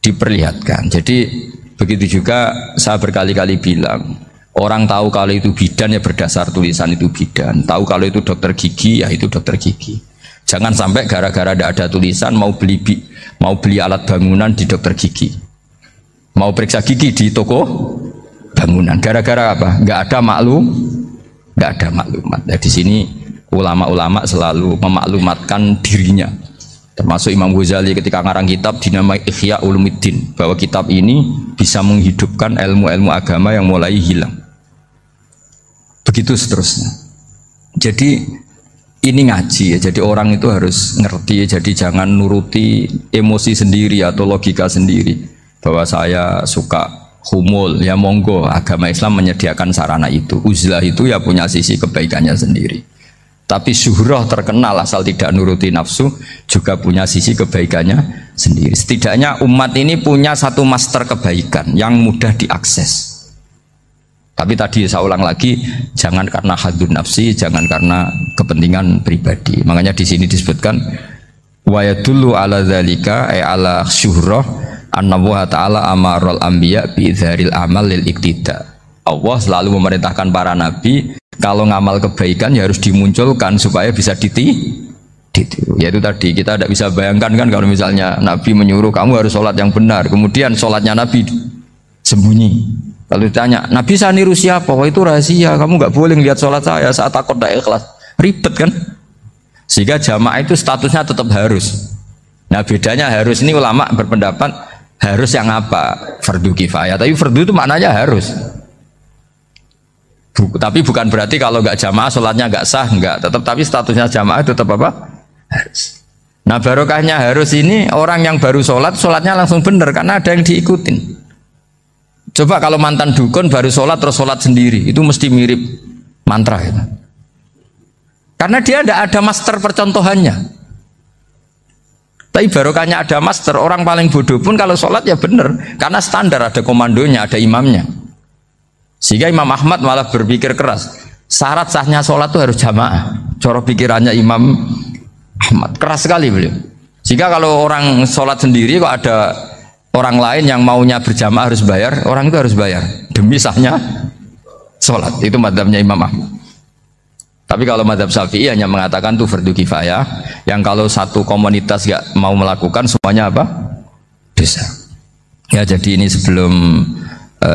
Diperlihatkan. Jadi begitu juga saya berkali-kali bilang, orang tahu kalau itu bidan ya berdasar tulisan itu bidan. Tahu kalau itu dokter gigi ya itu dokter gigi. Jangan sampai gara-gara tidak ada tulisan mau beli alat bangunan di dokter gigi, mau periksa gigi di toko bangunan. Gara-gara apa? Nggak ada maklumat. Nah, di sini ulama-ulama selalu memaklumatkan dirinya. Termasuk Imam Ghazali ketika ngarang kitab dinamai Ihya Ulumuddin, bahwa kitab ini bisa menghidupkan ilmu-ilmu agama yang mulai hilang. Begitu seterusnya. Jadi ini ngaji ya. Jadi orang itu harus ngerti ya. Jadi jangan nuruti emosi sendiri atau logika sendiri. Bahwa saya suka humul, ya monggo, agama Islam menyediakan sarana itu. Uzlah itu ya punya sisi kebaikannya sendiri. Tapi syuhrah terkenal asal tidak nuruti nafsu juga punya sisi kebaikannya sendiri. Setidaknya umat ini punya satu master kebaikan yang mudah diakses. Tapi tadi saya ulang lagi, jangan karena hadun nafsi, jangan karena kepentingan pribadi. Makanya di sini disebutkan wa yadullu ala dzalika ay ala syuhrah anna wa ta'ala amarul anbiya bi dzaril amal lil iktida. Allah selalu memerintahkan para nabi kalau ngamal kebaikan ya harus dimunculkan supaya bisa ditiru. Yaitu tadi kita tidak bisa bayangkan kan kalau misalnya Nabi menyuruh kamu harus sholat yang benar, kemudian sholatnya Nabi sembunyi. Kalau ditanya, Nabi saya niru siapa? Wah itu rahasia, kamu nggak boleh lihat sholat saya saat takut tidak ikhlas. Ribet kan? Sehingga jamaah itu statusnya tetap harus. Nah bedanya harus ini ulama berpendapat harus yang apa? Fardu kifayah. Tapi fardu itu maknanya harus. Tapi bukan berarti kalau nggak jamaah sholatnya nggak sah, nggak. Tapi statusnya jamaah itu tetap apa? Harus. Nah barokahnya harus ini orang yang baru sholat, sholatnya langsung benar karena ada yang diikutin. Coba kalau mantan dukun baru sholat terus sholat sendiri, itu mesti mirip mantra gitu. Karena dia tidak ada master percontohannya. Tapi barokahnya ada master, orang paling bodoh pun kalau sholat ya benar, karena standar ada komandonya, ada imamnya. Sehingga Imam Ahmad malah berpikir keras, syarat sahnya sholat itu harus jamaah. Cara pikirannya Imam Ahmad keras sekali beliau. Sehingga kalau orang sholat sendiri kok ada orang lain yang maunya berjamaah harus bayar, orang itu harus bayar demi sahnya sholat. Itu madzhabnya Imam Ahmad. Tapi kalau madzhab Syafi'i hanya mengatakan itu fardu kifayah, yang kalau satu komunitas gak mau melakukan semuanya apa? Dosa. Ya jadi ini sebelum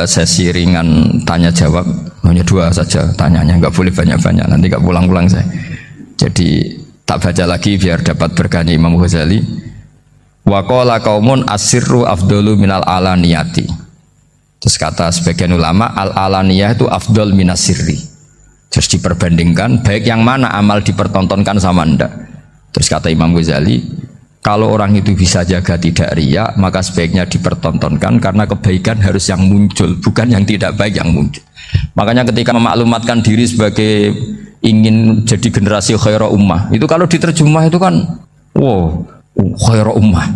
sesi ringan tanya jawab, hanya 2 saja tanyanya, nggak boleh banyak-banyak, nanti nggak pulang-pulang saya. Jadi tak baca lagi biar dapat berkahnya Imam Ghazali. Wa qala qaumun asirru afdalu minal alaniyati. Terus kata sebagian ulama al alaniyah itu afdal minas sirri. Terus diperbandingkan baik yang mana amal dipertontonkan sama ndak. Terus kata Imam Ghazali, kalau orang itu bisa jaga tidak riya, maka sebaiknya dipertontonkan karena kebaikan harus yang muncul, bukan yang tidak baik yang muncul. Makanya ketika memaklumatkan diri sebagai ingin jadi generasi khairah ummah, itu kalau diterjemah itu kan wow, khairah ummah,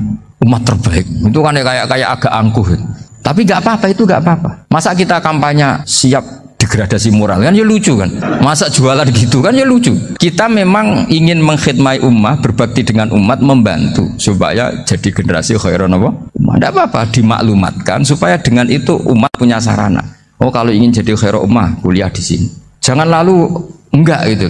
umat terbaik. Itu kan kayak agak angkuh. Tapi nggak apa-apa, itu nggak apa-apa. Masa kita kampanye siap degradasi moral kan ya lucu kan. Masa jualan gitu kan ya lucu. Kita memang ingin mengkhidmati ummah, berbakti dengan umat, membantu supaya jadi generasi khairah ummah. Tidak apa-apa, dimaklumatkan supaya dengan itu umat punya sarana. Oh kalau ingin jadi khairah ummah, kuliah di sini. Jangan lalu enggak itu.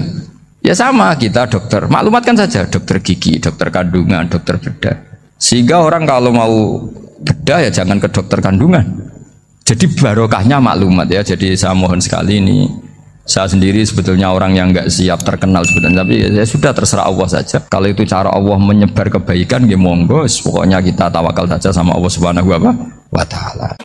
Ya sama kita dokter, maklumatkan saja dokter gigi, dokter kandungan, dokter bedah. Sehingga orang kalau mau bedah ya jangan ke dokter kandungan. Jadi barokahnya maklumat ya. Jadi saya mohon sekali ini, saya sendiri sebetulnya orang yang enggak siap terkenal sebetulnya, tapi ya sudah terserah Allah saja. Kalau itu cara Allah menyebar kebaikan, ya monggo. Pokoknya kita tawakal saja sama Allah Subhanahu wa Ta'ala.